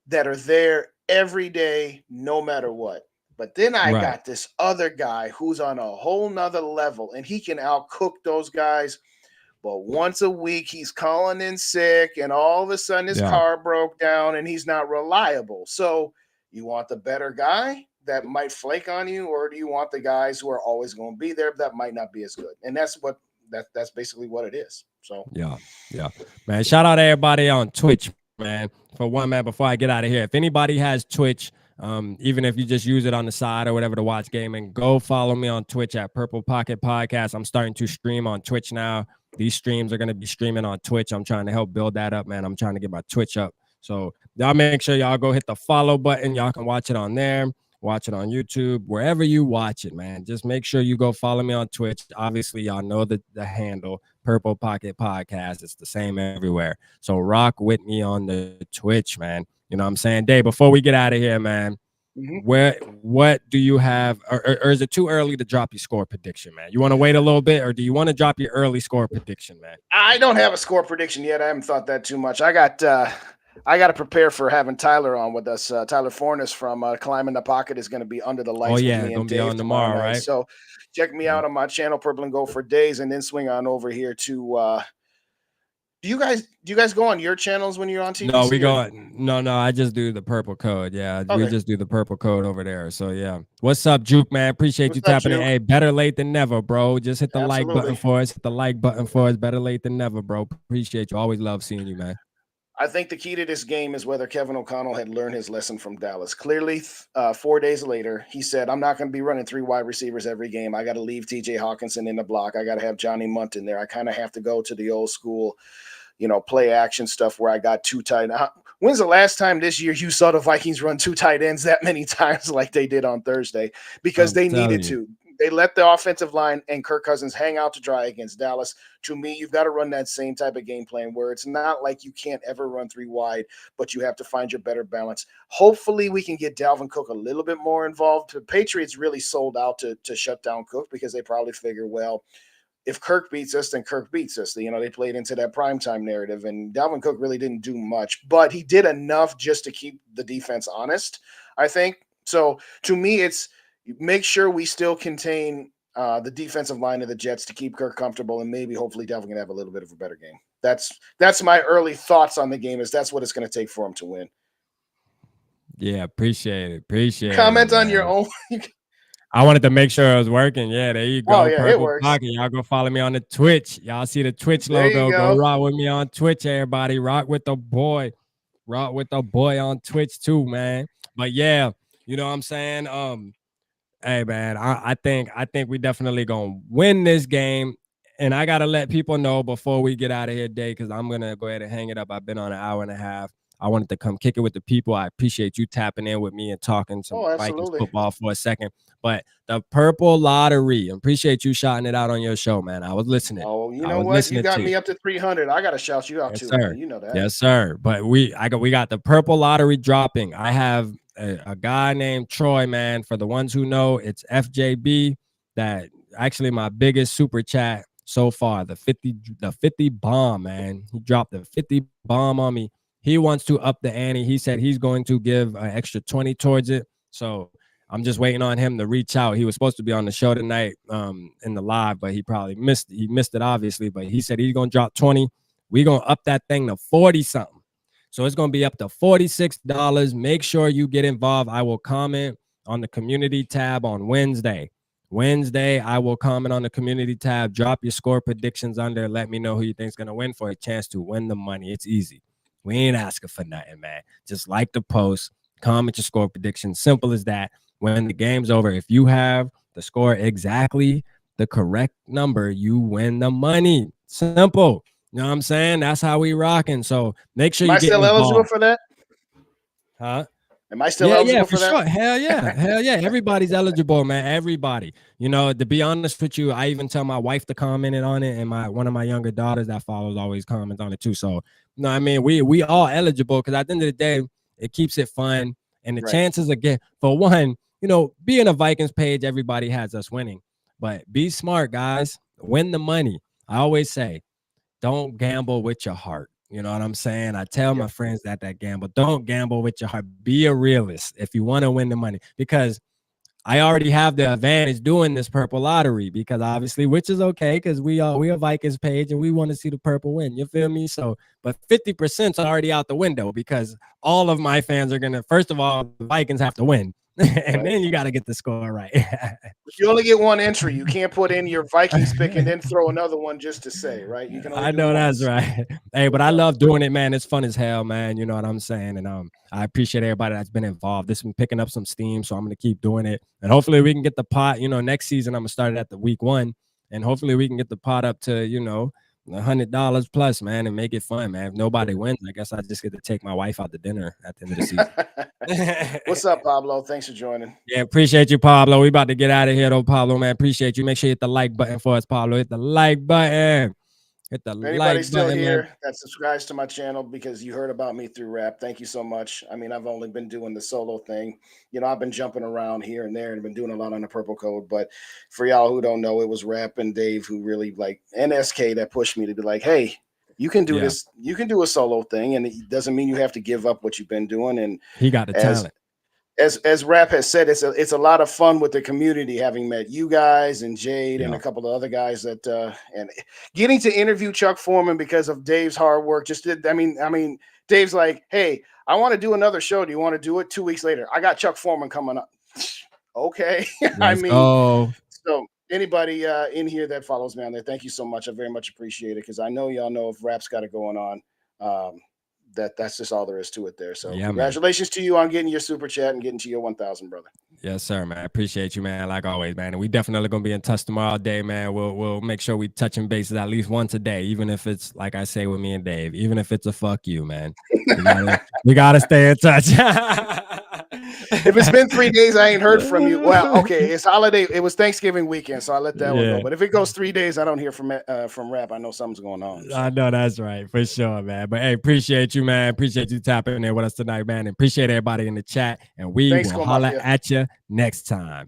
that are there every day, no matter what. But then I Right. got this other guy who's on a whole nother level and he can outcook those guys. But once a week, he's calling in sick, and all of a sudden his Yeah. car broke down and he's not reliable. So, you want the better guy that might flake on you, or do you want the guys who are always going to be there that might not be as good? And that's basically what it is. So, Yeah. Yeah. Man, shout out to everybody on Twitch, man. For one, man, before I get out of here, if anybody has Twitch, even if you just use it on the side or whatever to watch gaming, go follow me on Twitch at Purple Pocket Podcast. I'm starting to stream on Twitch now. These streams are going to be streaming on Twitch. I'm trying to help build that up, man. I'm trying to get my Twitch up. So y'all make sure y'all go hit the follow button. Y'all can watch it on there, watch it on YouTube, wherever you watch it, man. Just make sure you go follow me on Twitch. Obviously, y'all know the handle, Purple Pocket Podcast. It's the same everywhere. So rock with me on the Twitch, man. You know what I'm saying? Dave, before we get out of here, man, mhm. what do you have, or is it too early to drop your score prediction, man? You want to wait a little bit, or do you want to drop your early score prediction, man? I don't have a score prediction yet. I haven't thought that too much. I got to prepare for having Tyler on with us. Tyler Fornes from Climb in the Pocket is going to be under the Oh lights with yeah, me and gonna be Dave on tomorrow tomorrow, night. right? So check me Yeah. out on my channel, Purple and Go for days, and then swing on over here to. Do you guys go on your channels when you're on No, we TPC? Or go. No. I just do the purple code. Yeah, we okay, just do the purple code over there. So yeah, what's up, Juke man? Appreciate you what's up, tapping in. Juke? Hey, better late than never, bro. Just hit the like button Absolutely. for us. Hit the like button for us. Better late than never, bro. Appreciate you. Always love seeing you, man. I think the key to this game is whether Kevin O'Connell had learned his lesson from Dallas. Clearly, 4 days later, he said, I'm not going to be running three wide receivers every game. I got to leave TJ Hawkinson in the block. I got to have Johnny Munt in there. I kind of have to go to the old school, play action stuff where I got two tight ends. When's the last time this year you saw the Vikings run two tight ends that many times like they did on Thursday? Because I'm they telling needed you. to. They let the offensive line and Kirk Cousins hang out to dry against Dallas. To me, you've got to run that same type of game plan where it's not like you can't ever run three wide, but you have to find your better balance. Hopefully, we can get Dalvin Cook a little bit more involved. The Patriots really sold out to shut down Cook because they probably figure, well, if Kirk beats us, then Kirk beats us. They played into that primetime narrative, and Dalvin Cook really didn't do much, but he did enough just to keep the defense honest, I think. So to me, it's make sure we still contain the defensive line of the Jets to keep Kirk comfortable, and maybe hopefully Dalvin can have a little bit of a better game. That's my early thoughts on the game. Is that's what it's going to take for him to win. Yeah, appreciate it. Appreciate it, Comment on your man. own. I wanted to make sure it was working. Yeah, there you Oh go. yeah, it Purple works. Pocket. Y'all go follow me on the Twitch. Y'all see the Twitch There you logo. Go go. rock with me on Twitch, everybody. Rock with the boy. Rock with the boy on Twitch too, man. But yeah, you know what I'm saying? Hey man, I think we definitely gonna win this game. And I gotta let people know before we get out of here today, because I'm gonna go ahead and hang it up. I've been on an hour and a half. I wanted to come kick it with the people. I appreciate you tapping in with me and talking some Oh, Vikings absolutely. football for a second. But the Purple Lottery, appreciate you shouting it out on your show, man. I was listening. Oh, you I know was what? You listening got to you. me up to 300. I got to shout you out Yes, too, man. sir. You know that. Yes, sir. But we got the Purple Lottery dropping. I have a guy named Troy, man. For the ones who know, it's FJB. That actually my biggest super chat so far. The 50 bomb, man. He dropped the 50 bomb on me. He wants to up the ante. He said he's going to give an extra 20 towards it. So I'm just waiting on him to reach out. He was supposed to be on the show tonight, in the live, but he probably missed. He missed it, obviously. But he said he's gonna drop 20. We're gonna up that thing to 40 something. So it's gonna be up to $46. Make sure you get involved. I will comment on the community tab on Wednesday. Wednesday, I will comment on the community tab. Drop your score predictions under. Let me know who you think's gonna win for a chance to win the money. It's easy. We ain't asking for nothing, man. Just like the post, Comment your score prediction. Simple as that. When the game's over, if you have the score exactly the correct number, you win the money. Simple. You know what I'm saying? That's how we rocking. So make sure Am you I get still eligible involved. for that? Huh? Am I still Yeah, eligible for for that? sure. Hell yeah. Hell yeah. Everybody's eligible, man. Everybody. You know, to be honest with you, I even tell my wife to comment on it, and one of my younger daughters that follows always comments on it too. So, no, I mean, we all eligible because at the end of the day, it keeps it fun. And the Right. chances again, for one, you know, being a Vikings page, everybody has us winning. But be smart, guys. Win the money. I always say, don't gamble with your heart. You know what I'm saying? I tell my friends that gamble. Don't gamble with your heart. Be a realist if you want to win the money, because I already have the advantage doing this purple lottery, because obviously, which is okay, because we a Vikings page and we want to see the purple win. You feel me? So, but 50% is already out the window, because all of my fans are gonna, first of all, the Vikings have to win, and Right. then you got to get the score right. You only get one entry. You can't put in your Vikings pick and then throw another one just to say, right? You can only I do know that's once. right. Hey, There but you I go. love doing it, man. It's fun as hell, man. You know what I'm saying? And I appreciate everybody that's been involved. This has been picking up some steam, so I'm gonna keep doing it. And hopefully we can get the pot. You know, next season I'm gonna start it at the week 1, and hopefully we can get the pot up to, you know, $100 plus, man, and make it fun, man. If nobody wins, I guess I just get to take my wife out to dinner at the end of the season. What's up, Pablo? Thanks for joining. Yeah, appreciate you, Pablo. We about to get out of here, though, Pablo, man. Appreciate you. Make sure you hit the like button for us, Pablo. Hit the like button. Hit the If like anybody's still button, man. here that subscribes to my channel because you heard about me through rap, thank you so much. I mean, I've only been doing the solo thing. You know, I've been jumping around here and there and been doing a lot on the purple code. But for y'all who don't know, it was Rap and Dave who really like NSK that pushed me to be like, hey, you can do Yeah, this, you can do a solo thing, and it doesn't mean you have to give up what you've been doing. And he got the as talent. as Rap has said, it's a lot of fun with the community, having met you guys and Jade and Yeah, a couple of other guys that and getting to interview Chuck Foreman because of Dave's hard work. I mean, Dave's like, hey, I want to do another show. Do you want to do it? 2 weeks later, I got Chuck Foreman coming up. Okay, I let's mean, go. so anybody in here that follows me on there, thank you so much. I very much appreciate it because I know y'all know if Rap's got it going on. Um, that's just all there is to it there. So Yeah, man. congratulations to you on getting your super chat and getting to your 1,000, brother. Yes, sir, man. I appreciate you, man. Like always, man. And we definitely gonna be in touch tomorrow day, man. We'll make sure we touching bases at least once a day, even if it's like I say with me and Dave, even if it's a fuck you, man. We gotta stay in touch. If it's been 3 days, I ain't heard from you. Well, okay, it's holiday. It was Thanksgiving weekend, so I let that one go. Yeah, But if it goes 3 days, I don't hear from Rap. I know something's going on. I So know that's right, for sure, man. But hey, appreciate you, man. Appreciate you tapping in with us tonight, man. And appreciate everybody in the chat. And we thanks, will Go holler Mafia. at you next time.